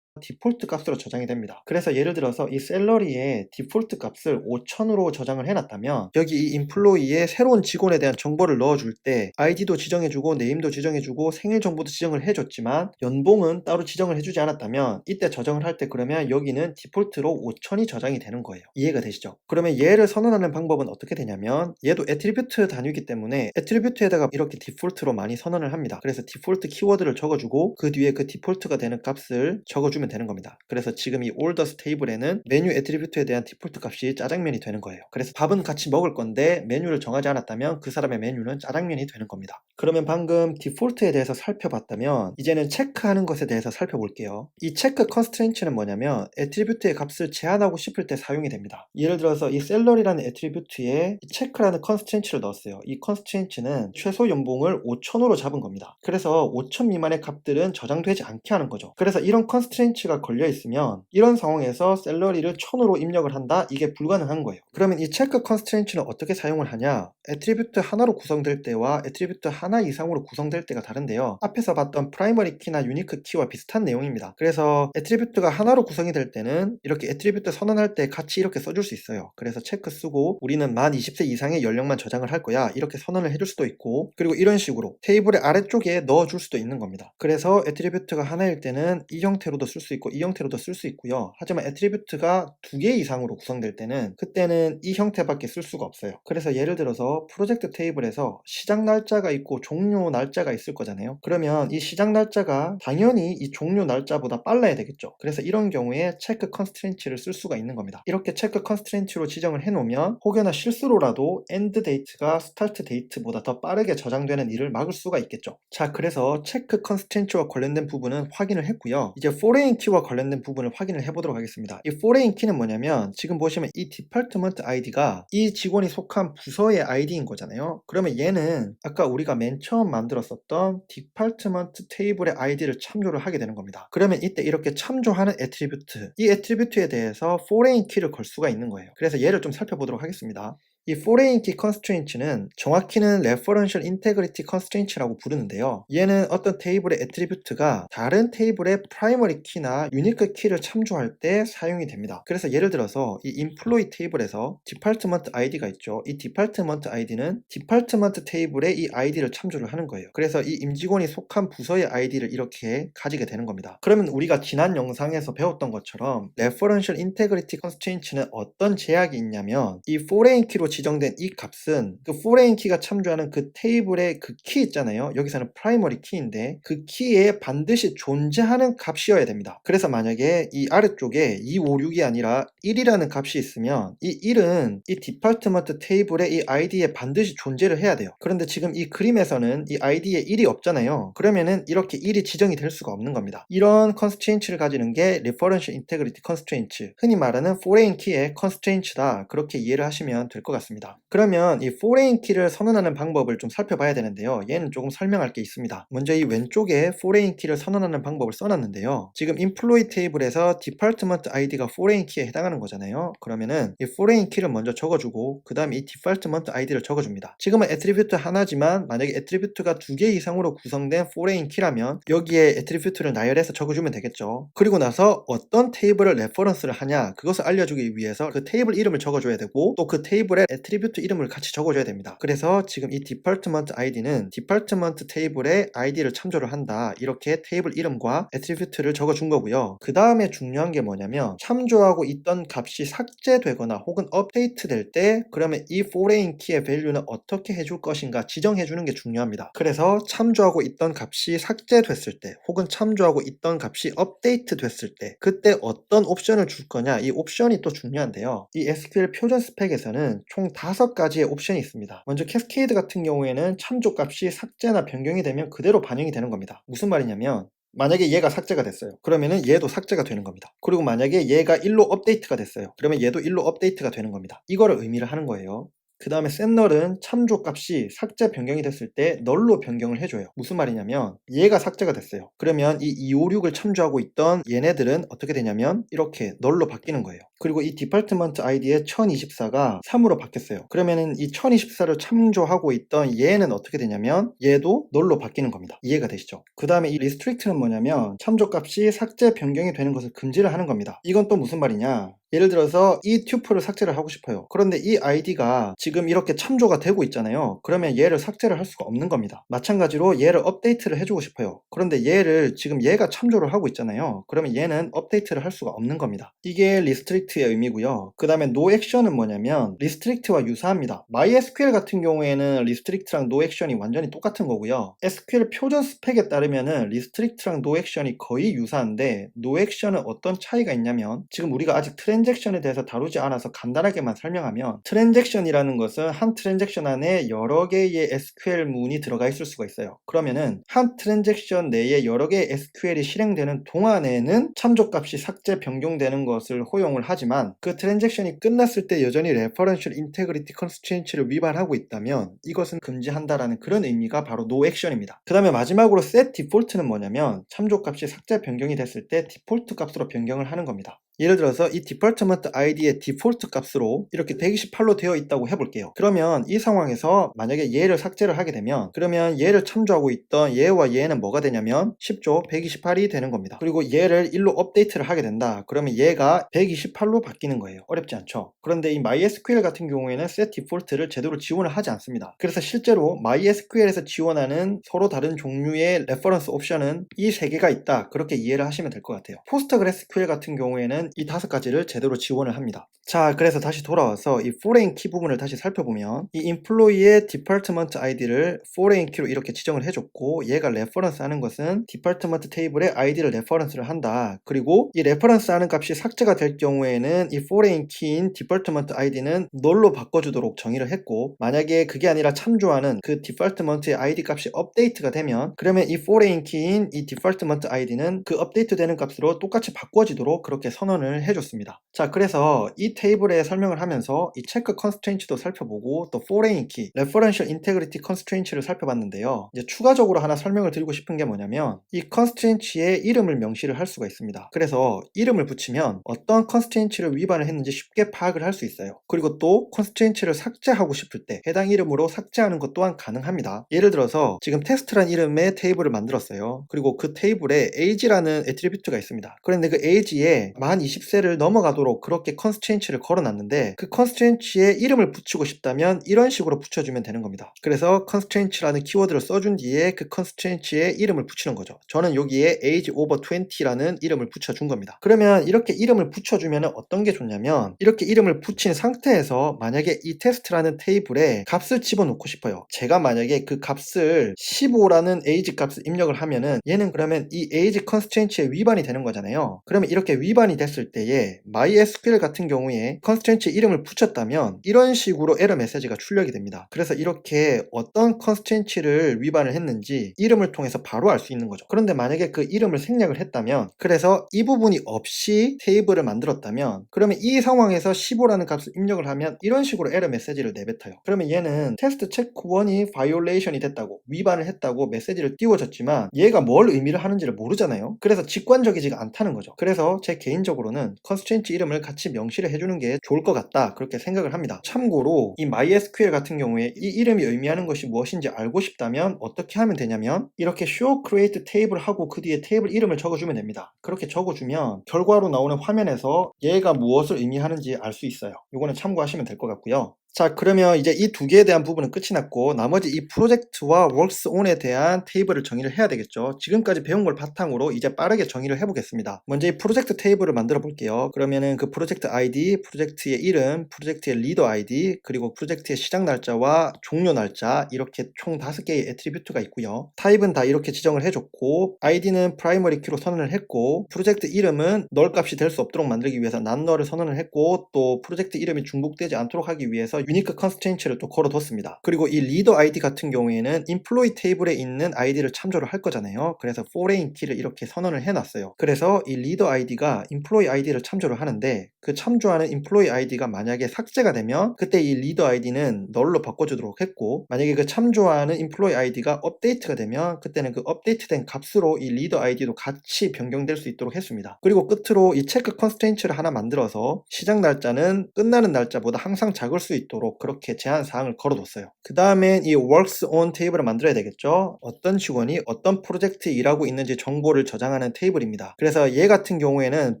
디폴트 값으로 저장이 됩니다. 그래서 예를 들어서 이 샐러리의 디폴트 값을 5,000으로 저장을 해놨다면 여기 이 인플로이의 새로운 직원에 대한 정보를 넣어줄 때 아이디도 지정해주고 네임도 지정해주고 생일 정보도 지정을 해줬지만 연봉은 따로 지정을 해주지 않았다면 이때 저장을 할 때 그러면 여기는 디폴트로 5,000이 저장이 되는 거예요. 이해가 되시죠? 그러면 얘를 선언하는 방법은 어떻게 되냐면 얘도 애트리뷰트 단위이기 때문에 애트리뷰트에다가 이렇게 디폴트로 많이 선언을 합니다. 그래서 디폴트 키워드를 적어주고 그 뒤에 그 디폴트가 되는 값을 적어주면 되는 겁니다. 그래서 지금 이 orders 테이블에는 메뉴 애트리뷰트에 대한 디폴트 값이 짜장면이 되는 거예요. 그래서 밥은 같이 먹을 건데 메뉴를 정하지 않았다면 그 사람의 메뉴는 짜장면이 되는 겁니다. 그러면 방금 디폴트에 대해서 살펴봤다면 이제는 체크하는 것에 대해서 살펴볼게요. 이 체크 컨스트레인츠는 뭐냐면 애트리뷰트의 값을 제한하고 싶을 때 사용이 됩니다. 예를 들어서 이 셀러리라는 애트리뷰트에 이 체크라는 컨스트레인츠를 넣었어요. 이 컨스트레인츠는 최소 연봉을 5,000으로 잡은 겁니다. 그래서 5,000 미만의 값들은 저장되지 않게 하는 거죠. 그래서 이런 컨스트레인츠가 걸려 있으면 이런 상황에서 셀러리를 1,000으로 입력을 한다? 이게 불가능한 거예요. 그러면 이 체크 컨스트레인츠는 어떻게 사용을 하냐? 애트리뷰트 하나로 구성될 때와 애트리뷰트 하나 이상으로 구성될 때가 다른데요. 앞에서 봤던 프라이머리 키나 유니크 키와 비슷한 내용입니다. 그래서 애트리뷰트가 하나로 구성이 될 때는 이렇게 애트리뷰트 선언할 때 같이 이렇게 써줄 수 있어요. 그래서 체크 쓰고 우리는 만 20세 이상의 연령만 저장을 할 거야 이렇게 선언을 해줄 수도 있고 그리고 이런 식으로 테이블의 아래쪽에 넣어줄 수도 있는 겁니다. 그래서 애트리뷰트가 하나일 때는 이 형태로도 쓸 수 있고 이 형태로도 쓸 수 있고요. 하지만 애트리뷰트가 2개 이상으로 구성될 때는 그때는 이 형태밖에 쓸 수가 없어요. 그래서 예를 들어서 프로젝트 테이블에서 시작 날짜가 있고 종료 날짜가 있을 거잖아요. 그러면 이 시작 날짜가 당연히 이 종료 날짜보다 빨라야 되겠죠. 그래서 이런 경우에 체크 컨스트레인츠를 쓸 수가 있는 겁니다. 이렇게 체크 컨스트레인츠로 지정을 해놓으면 혹여나 실수로라도 엔드 데이트가 스타트 데이트보다 더 빠르게 저장되는 일을 막을 수가 있겠죠. 자, 그래서 체크 컨스트레인츠와 관련된 부분은 확인을 했고요. 이제 foreign 키와 관련된 부분을 확인을 해보도록 하겠습니다. 이 foreign 키는 뭐냐면 지금 보시면 이 디파트먼트 아이디가 이 직원이 속한 부서의 아이디인 거잖아요. 그러면 얘는 아까 우리가 맨 처음 만들었었던 디파트먼트 테이블의 아이디를 참조를 하게 되는 겁니다. 그러면 이때 이렇게 참조하는 애트리뷰트, 이 애트리뷰트에 대해서 foreign 키를 걸 수가 있는 거예요. 그래서 얘를 좀 살펴보도록 하겠습니다. 이 foreign key constraint는 정확히는 referential integrity constraint라고 부르는데요. 얘는 어떤 테이블의 애트리뷰트가 다른 테이블의 primary key나 unique key를 참조할 때 사용이 됩니다. 그래서 예를 들어서 이 employee 테이블에서 department id가 있죠. 이 department id는 department 테이블의 이 id를 참조를 하는 거예요. 그래서 이 임직원이 속한 부서의 id를 이렇게 가지게 되는 겁니다. 그러면 우리가 지난 영상에서 배웠던 것처럼 referential integrity constraint는 어떤 제약이 있냐면 이 foreign key로 지정된 이 값은 그 foreign key가 참조하는 그 테이블의 그 키 있잖아요. 여기서는 primary key인데 그 키에 반드시 존재하는 값이어야 됩니다. 그래서 만약에 이 아래쪽에 256이 아니라 1이라는 값이 있으면 이 1은 이 디파트먼트 테이블의 이 id에 반드시 존재를 해야 돼요. 그런데 지금 이 그림에서는 이 id에 1이 없잖아요. 그러면은 이렇게 1이 지정이 될 수가 없는 겁니다. 이런 constraint를 가지는 게 referential integrity constraint, 흔히 말하는 foreign key의 constraint다. 그렇게 이해를 하시면 될 것 같습니다. 그러면 이 foreign key를 선언하는 방법을 좀 살펴봐야 되는데요. 얘는 조금 설명할 게 있습니다. 먼저 이 왼쪽에 foreign key를 선언하는 방법을 써놨는데요. 지금 employee 테이블에서 department id가 foreign key에 해당하는 거잖아요. 그러면은 이 foreign key를 먼저 적어주고 그 다음에 이 department id를 적어줍니다. 지금은 attribute 하나지만 만약에 attribute가 2개 이상으로 구성된 foreign key라면 여기에 attribute를 나열해서 적어주면 되겠죠. 그리고 나서 어떤 테이블을 레퍼런스를 하냐 그것을 알려주기 위해서 그 테이블 이름을 적어줘야 되고 또 그 테이블의 attribute 이름을 같이 적어줘야 됩니다. 그래서 지금 이 department id는 department 테이블의 id를 참조를 한다. 이렇게 테이블 이름과 attribute를 적어준 거고요. 그 다음에 중요한 게 뭐냐면 참조하고 있던 값이 삭제되거나 혹은 업데이트 될 때 그러면 이 foreign key의 value는 어떻게 해줄 것인가 지정해주는 게 중요합니다. 그래서 참조하고 있던 값이 삭제됐을 때 혹은 참조하고 있던 값이 업데이트 됐을 때 그때 어떤 옵션을 줄 거냐 이 옵션이 또 중요한데요. 이 SQL 표준 스펙에서는 총 5가지의 옵션이 있습니다. 먼저 캐스케이드 같은 경우에는 참조 값이 삭제나 변경이 되면 그대로 반영이 되는 겁니다. 무슨 말이냐면 만약에 얘가 삭제가 됐어요. 그러면은 얘도 삭제가 되는 겁니다. 그리고 만약에 얘가 1로 업데이트가 됐어요. 그러면 얘도 1로 업데이트가 되는 겁니다. 이거를 의미를 하는 거예요. 그 다음에 setNull은 참조 값이 삭제 변경이 됐을 때 널로 변경을 해줘요. 무슨 말이냐면 얘가 삭제가 됐어요. 그러면 이 256을 참조하고 있던 얘네들은 어떻게 되냐면 이렇게 널로 바뀌는 거예요. 그리고 이 디파트먼트 아이디의 1024가 3으로 바뀌었어요. 그러면은 이 1024를 참조하고 있던 얘는 어떻게 되냐면 얘도 널로 바뀌는 겁니다. 이해가 되시죠? 그 다음에 이 restrict는 뭐냐면 참조 값이 삭제 변경이 되는 것을 금지를 하는 겁니다. 이건 또 무슨 말이냐? 예를 들어서 이 튜플을 삭제를 하고 싶어요. 그런데 이 아이디가 지금 이렇게 참조가 되고 있잖아요. 그러면 얘를 삭제를 할 수가 없는 겁니다. 마찬가지로 얘를 업데이트를 해주고 싶어요. 그런데 얘를 지금 얘가 참조를 하고 있잖아요. 그러면 얘는 업데이트를 할 수가 없는 겁니다. 이게 restrict의 의미고요. 그 다음에 no action은 뭐냐면 restrict와 유사합니다. MySQL 같은 경우에는 restrict랑 no action이 완전히 똑같은 거고요. SQL 표준 스펙에 따르면은 restrict랑 no action이 거의 유사한데 no action은 어떤 차이가 있냐면 지금 우리가 아직 트랜잭션에 대해서 다루지 않아서 간단하게만 설명하면 트랜잭션이라는 것은 한 트랜잭션 안에 여러 개의 SQL 문이 들어가 있을 수가 있어요. 그러면은 한 트랜잭션 내에 여러 개의 SQL이 실행되는 동안에는 참조값이 삭제 변경되는 것을 허용을 하지만 그 트랜잭션이 끝났을 때 여전히 referential integrity constraints를 위반하고 있다면 이것은 금지한다라는 그런 의미가 바로 no action입니다. 그 다음에 마지막으로 set default는 뭐냐면 참조값이 삭제 변경이 됐을 때 디폴트 값으로 변경을 하는 겁니다. 예를 들어서 이 디파트먼트 아이디의 디폴트 값으로 이렇게 128로 되어 있다고 해볼게요. 그러면 이 상황에서 만약에 얘를 삭제를 하게 되면 그러면 얘를 참조하고 있던 얘와 얘는 뭐가 되냐면 10조 128이 되는 겁니다. 그리고 얘를 1로 업데이트를 하게 된다. 그러면 얘가 128로 바뀌는 거예요. 어렵지 않죠? 그런데 이 MySQL 같은 경우에는 set default를 제대로 지원을 하지 않습니다. 그래서 실제로 MySQL에서 지원하는 서로 다른 종류의 레퍼런스 옵션은 이 세 개가 있다. 그렇게 이해를 하시면 될 것 같아요. PostgreSQL 같은 경우에는 이 5가지를 제대로 지원을 합니다. 자, 그래서 다시 돌아와서 이 foreign key 부분을 다시 살펴보면 이 employee의 department id를 foreign key로 이렇게 지정을 해줬고 얘가 reference 하는 것은 department 테이블의 id를 reference를 한다. 그리고 이 reference 하는 값이 삭제가 될 경우에는 이 foreign key인 department id는 null로 바꿔주도록 정의를 했고 만약에 그게 아니라 참조하는 그 department의 id 값이 업데이트가 되면 그러면 이 foreign key인 이 department id는 그 업데이트 되는 값으로 똑같이 바꿔지도록 그렇게 선언을 해줬습니다. 자, 그래서 이 테이블에 설명을 하면서 이 체크 컨스트레인츠도 살펴보고 또 foreign key, referential integrity constraints를 살펴봤는데요. 이제 추가적으로 하나 설명을 드리고 싶은 게 뭐냐면 이 constraints의 이름을 명시를 할 수가 있습니다. 그래서 이름을 붙이면 어떤 constraints를 위반을 했는지 쉽게 파악을 할 수 있어요. 그리고 또 constraints를 삭제하고 싶을 때 해당 이름으로 삭제하는 것 또한 가능합니다. 예를 들어서 지금 테스트란 이름의 테이블을 만들었어요. 그리고 그 테이블에 age라는 애트리뷰트가 있습니다. 그런데 그 age에 만 20세를 넘어가도록 그렇게 constraints를 걸어놨는데 그 constraints에 이름을 붙이고 싶다면 이런 식으로 붙여주면 되는 겁니다. 그래서 constraints라는 키워드를 써준 뒤에 그 constraints에 이름을 붙이는 거죠. 저는 여기에 age over 20라는 이름을 붙여준 겁니다. 그러면 이렇게 이름을 붙여주면 어떤 게 좋냐면 이렇게 이름을 붙인 상태에서 만약에 이 테스트라는 테이블에 값을 집어넣고 싶어요. 제가 만약에 그 값을 15라는 age 값을 입력을 하면은 얘는 그러면 이 age constraints에 위반이 되는 거잖아요. 그러면 이렇게 위반이 됐을 때에 MySQL 같은 경우에 constraint 이름을 붙였다면 이런 식으로 에러 메시지가 출력이 됩니다. 그래서 이렇게 어떤 constraint를 위반을 했는지 이름을 통해서 바로 알 수 있는 거죠. 그런데 만약에 그 이름을 생략을 했다면 그래서 이 부분이 없이 테이블을 만들었다면 그러면 이 상황에서 15라는 값을 입력을 하면 이런 식으로 에러 메시지를 내뱉어요. 그러면 얘는 테스트 체크 1이 violation이 됐다고 위반을 했다고 메시지를 띄워줬지만 얘가 뭘 의미를 하는지를 모르잖아요. 그래서 직관적이지가 않다는 거죠. 그래서 제 개인적으로는 constraint 이름을 같이 명시를 해주는 게 좋을 것 같다 그렇게 생각을 합니다. 참고로 이 MySQL 같은 경우에 이 이름이 의미하는 것이 무엇인지 알고 싶다면 어떻게 하면 되냐면 이렇게 show create table 하고 그 뒤에 테이블 이름을 적어주면 됩니다. 그렇게 적어주면 결과로 나오는 화면에서 얘가 무엇을 의미하는지 알 수 있어요. 이거는 참고하시면 될 것 같고요. 자, 그러면 이제 이 두 개에 대한 부분은 끝이 났고 나머지 이 프로젝트와 works on에 대한 테이블을 정의를 해야 되겠죠. 지금까지 배운 걸 바탕으로 이제 빠르게 정의를 해보겠습니다. 먼저 이 프로젝트 테이블을 만들어 볼게요. 그러면은 그 프로젝트 ID, 프로젝트의 이름, 프로젝트의 리더 ID, 그리고 프로젝트의 시작 날짜와 종료 날짜 이렇게 총 5개의 애트리뷰트가 있고요. 타입은 다 이렇게 지정을 해줬고 ID는 프라이머리 키로 선언을 했고 프로젝트 이름은 null 값이 될 수 없도록 만들기 위해서 non null을 선언을 했고 또 프로젝트 이름이 중복되지 않도록 하기 위해서 들어서 유니크 컨스트레인츠를 또 걸어뒀습니다. 그리고 이 리더 아이디 같은 경우에는 인플로이 테이블에 있는 아이디를 참조를 할 거잖아요. 그래서 foreign 키를 이렇게 선언을 해놨어요. 그래서 이 리더 아이디가 인플로이 아이디를 참조를 하는데 그 참조하는 인플로이 아이디가 만약에 삭제가 되면 그때 이 리더 아이디는 널로 바꿔주도록 했고, 만약에 그 참조하는 인플로이 아이디가 업데이트가 되면 그때는 그 업데이트된 값으로 이 리더 아이디도 같이 변경될 수 있도록 했습니다. 그리고 끝으로 이 체크 컨스트레인츠를 하나 만들어서 시작 날짜는 끝나는 날짜보다 항상 작을 수 있도록 그렇게 제한 사항을 걸어뒀어요. 그 다음엔 이 works on 테이블을 만들어야 되겠죠. 어떤 직원이 어떤 프로젝트에 일하고 있는지 정보를 저장하는 테이블입니다. 그래서 얘 같은 경우에는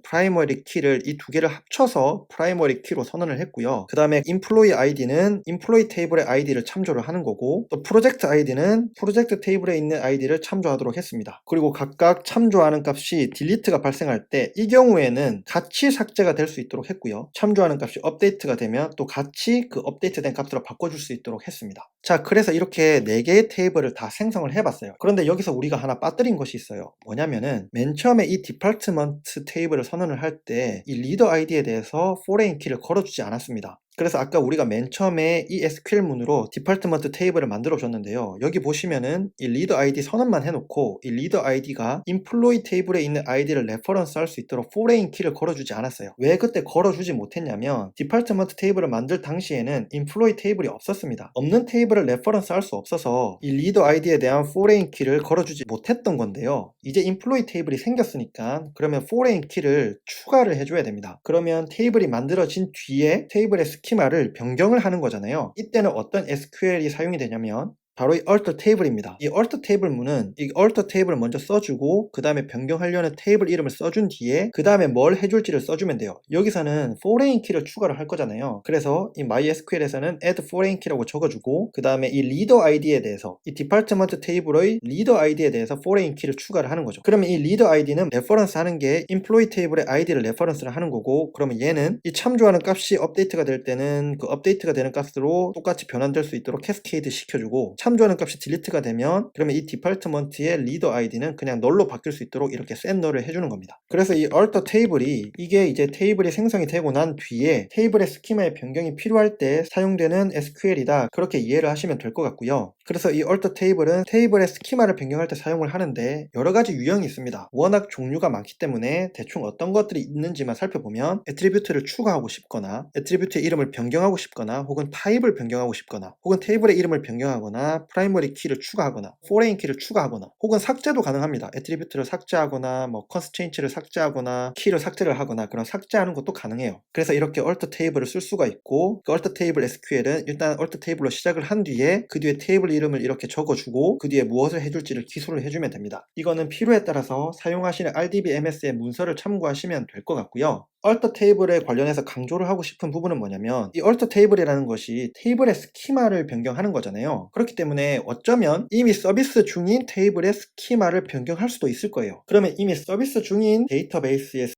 프라이머리 키를 이 두 개를 합쳐서 프라이머리 키로 선언을 했고요. 그 다음에 인플로이 아이디는 인플로이 테이블의 아이디를 참조를 하는 거고, 또 프로젝트 아이디는 프로젝트 테이블에 있는 아이디를 참조하도록 했습니다. 그리고 각각 참조하는 값이 딜리트가 발생할 때 이 경우에는 같이 삭제가 될 수 있도록 했고요. 참조하는 값이 업데이트가 되면 또 같이 그 업데이트된 값으로 바꿔줄 수 있도록 했습니다. 자, 그래서 이렇게 4개의 테이블을 다 생성을 해봤어요. 그런데 여기서 우리가 하나 빠뜨린 것이 있어요. 뭐냐면은 맨 처음에 이 디파트먼트 테이블을 선언을 할 때 이 리더 아이디에 대해서 foreign 키를 걸어주지 않았습니다. 그래서 아까 우리가 맨 처음에 이 SQL 문으로 디파트먼트 테이블을 만들어 줬는데요. 여기 보시면은 이 리더 아이디 선언만 해놓고 이 리더 아이디가 인플로이 테이블에 있는 아이디를 레퍼런스 할 수 있도록 foreign 키를 걸어주지 않았어요. 왜 그때 걸어주지 못했냐면 디파트먼트 테이블을 만들 당시에는 인플로이 테이블이 없었습니다. 없는 테이블을 레퍼런스 할 수 없어서 이 리더 아이디에 대한 foreign 키를 걸어주지 못했던 건데요. 이제 인플로이 테이블이 생겼으니까 그러면 foreign 키를 추가를 해줘야 됩니다. 그러면 테이블이 만들어진 뒤에 테이블의 스키마를 변경을 하는 거잖아요. 이때는 어떤 SQL이 사용이 되냐면 바로 이 alter 테이블입니다. 이 alter 테이블 문은 이 alter 테이블을 먼저 써주고 그 다음에 변경하려는 테이블 이름을 써준 뒤에 그 다음에 뭘 해줄지를 써주면 돼요. 여기서는 foreign 키를 추가를 할 거잖아요. 그래서 이 MySQL에서는 add foreign 키라고 적어주고 그 다음에 이 리더 아이디에 대해서 이 디파트먼트 테이블의 리더 아이디에 대해서 foreign 키를 추가를 하는 거죠. 그러면 이 리더 아이디는 레퍼런스 하는 게 인플로이 테이블의 아이디를 레퍼런스를 하는 거고, 그러면 얘는 이 참조하는 값이 업데이트가 될 때는 그 업데이트가 되는 값으로 똑같이 변환될 수 있도록 캐스케이드 시켜주고, 참조하는 값이 딜리트가 되면 그러면 이 디파트먼트의 리더 아이디는 그냥 널로 바뀔 수 있도록 이렇게 set null을 해주는 겁니다. 그래서 이 alter 테이블이 이게 이제 테이블이 생성이 되고 난 뒤에 테이블의 스키마의 변경이 필요할 때 사용되는 SQL이다, 그렇게 이해를 하시면 될 것 같고요. 그래서 이 alter 테이블은 테이블의 스키마를 변경할 때 사용을 하는데 여러 가지 유형이 있습니다. 워낙 종류가 많기 때문에 대충 어떤 것들이 있는지만 살펴보면 애트리뷰트를 추가하고 싶거나 애트리뷰트의 이름을 변경하고 싶거나 혹은 타입을 변경하고 싶거나 혹은 테이블의 이름을 변경하거나 프라이머리 키를 추가하거나 foreign 키를 추가하거나 혹은 삭제도 가능합니다. 애트리뷰트를 삭제하거나 뭐 컨스트레인츠를 삭제하거나 키를 삭제를 하거나 그런 삭제하는 것도 가능해요. 그래서 이렇게 alter 테이블을 쓸 수가 있고, 그 alter 테이블 SQL은 일단 alter 테이블로 시작을 한 뒤에 그 뒤에 테이블 이름을 이렇게 적어주고 그 뒤에 무엇을 해줄지를 기술을 해주면 됩니다. 이거는 필요에 따라서 사용하시는 RDBMS의 문서를 참고하시면 될 것 같고요. alter 테이블에 관련해서 강조를 하고 싶은 부분은 뭐냐면 이 alter 테이블이라는 것이 테이블의 스키마를 변경하는 거잖아요. 그렇기 때문에 어쩌면 이미 서비스 중인 테이블의 스키마를 변경할 수도 있을 거예요. 그러면 이미 서비스 중인 데이터베이스의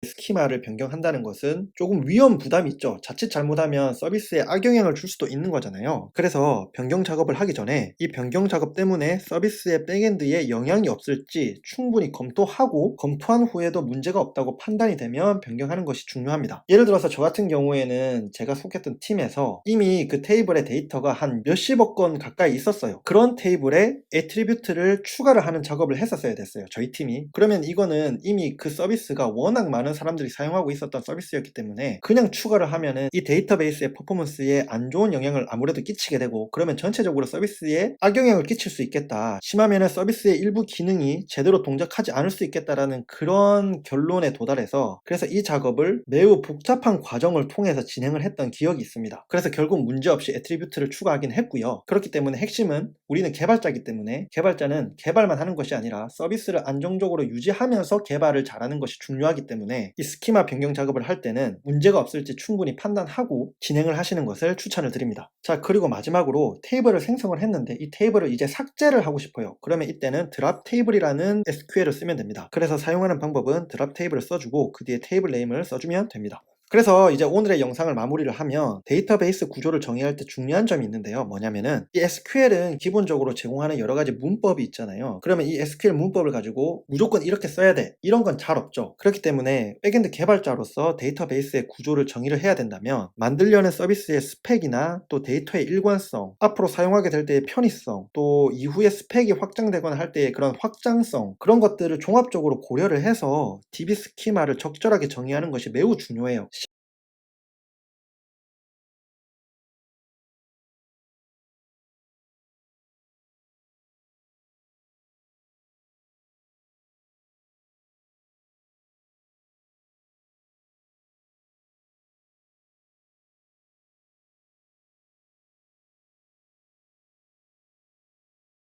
스키마를 변경한다는 것은 조금 위험 부담이 있죠. 자칫 잘못하면 서비스에 악영향을 줄 수도 있는 거잖아요. 그래서 변경 작업을 하기 전에 이 변경 작업 때문에 서비스의 백엔드에 영향이 없을지 충분히 검토하고 검토한 후에도 문제가 없다고 판단이 되면 변경하는 것이 중요합니다. 예를 들어서 저 같은 경우에는 제가 속했던 팀에서 이미 그 테이블의 데이터가 한 몇십억 건 가까이 있었어요. 그런 테이블에 애트리뷰트를 추가를 하는 작업을 했었어야 됐어요. 저희 팀이. 그러면 이거는 이미 그 서비스가 워낙 많은 사람들이 사용하고 있었던 서비스였기 때문에 그냥 추가를 하면은 이 데이터베이스의 퍼포먼스에 안 좋은 영향을 아무래도 끼치게 되고, 그러면 전체적으로 서비스에 악영향을 끼칠 수 있겠다, 심하면은 서비스의 일부 기능이 제대로 동작하지 않을 수 있겠다라는 그런 결론에 도달해서, 그래서 이 작업을 매우 복잡한 과정을 통해서 진행을 했던 기억이 있습니다. 그래서 결국 문제없이 애트리뷰트를 추가하긴 했고요. 그렇기 때문에 핵심은 우리는 개발자이기 때문에 개발자는 개발만 하는 것이 아니라 서비스를 안정적으로 유지하면서 개발을 잘하는 것이 중요하기 때문에 이 스키마 변경 작업을 할 때는 문제가 없을지 충분히 판단하고 진행을 하시는 것을 추천을 드립니다. 자, 그리고 마지막으로 테이블을 생성을 했는데 이 테이블을 이제 삭제를 하고 싶어요. 그러면 이때는 드랍 테이블이라는 SQL을 쓰면 됩니다. 그래서 사용하는 방법은 드랍 테이블을 써주고 그 뒤에 테이블 네임을 써주면 됩니다. 그래서 이제 오늘의 영상을 마무리를 하면 데이터베이스 구조를 정의할 때 중요한 점이 있는데요. 뭐냐면은 이 SQL은 기본적으로 제공하는 여러 가지 문법이 있잖아요. 그러면 이 SQL 문법을 가지고 무조건 이렇게 써야 돼, 이런 건 잘 없죠. 그렇기 때문에 백엔드 개발자로서 데이터베이스의 구조를 정의를 해야 된다면 만들려는 서비스의 스펙이나 또 데이터의 일관성, 앞으로 사용하게 될 때의 편의성, 또 이후에 스펙이 확장되거나 할 때의 그런 확장성, 그런 것들을 종합적으로 고려를 해서 DB 스키마를 적절하게 정의하는 것이 매우 중요해요.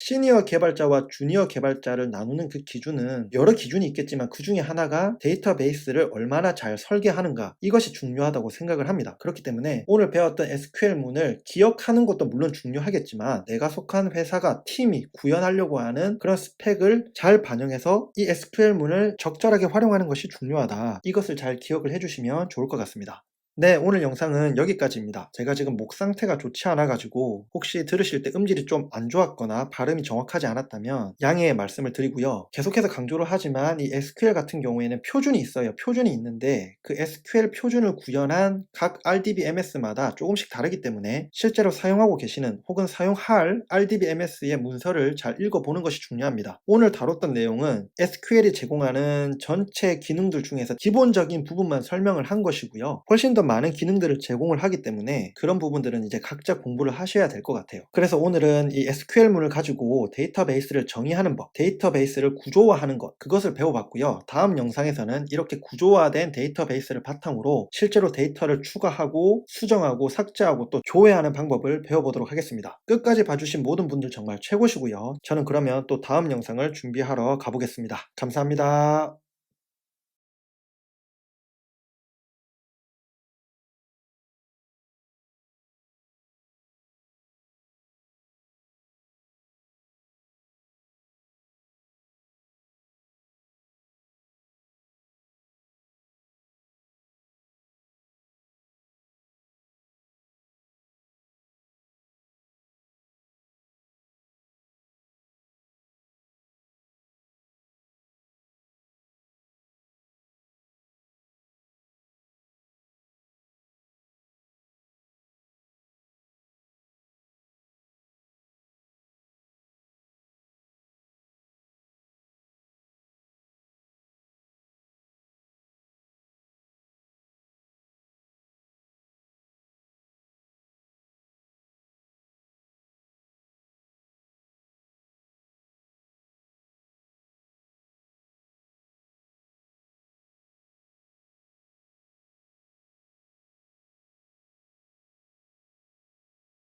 시니어 개발자와 주니어 개발자를 나누는 그 기준은 여러 기준이 있겠지만 그 중에 하나가 데이터베이스를 얼마나 잘 설계하는가, 이것이 중요하다고 생각을 합니다. 그렇기 때문에 오늘 배웠던 SQL문을 기억하는 것도 물론 중요하겠지만 내가 속한 회사가, 팀이 구현하려고 하는 그런 스펙을 잘 반영해서 이 SQL문을 적절하게 활용하는 것이 중요하다, 이것을 잘 기억을 해주시면 좋을 것 같습니다. 네, 오늘 영상은 여기까지입니다. 제가 지금 목 상태가 좋지 않아가지고 혹시 들으실 때 음질이 좀 안 좋았거나 발음이 정확하지 않았다면 양해의 말씀을 드리고요. 계속해서 강조를 하지만 이 SQL 같은 경우에는 표준이 있어요. 표준이 있는데 그 SQL 표준을 구현한 각 RDBMS마다 조금씩 다르기 때문에 실제로 사용하고 계시는 혹은 사용할 RDBMS의 문서를 잘 읽어보는 것이 중요합니다. 오늘 다뤘던 내용은 SQL이 제공하는 전체 기능들 중에서 기본적인 부분만 설명을 한 것이고요. 훨씬 더 많은 기능들을 제공을 하기 때문에 그런 부분들은 이제 각자 공부를 하셔야 될 것 같아요. 그래서 오늘은 이 SQL문을 가지고 데이터베이스를 정의하는 법, 데이터베이스를 구조화하는 것, 그것을 배워봤고요. 다음 영상에서는 이렇게 구조화된 데이터베이스를 바탕으로 실제로 데이터를 추가하고 수정하고 삭제하고 또 조회하는 방법을 배워보도록 하겠습니다. 끝까지 봐주신 모든 분들 정말 최고시고요. 저는 그러면 또 다음 영상을 준비하러 가보겠습니다. 감사합니다.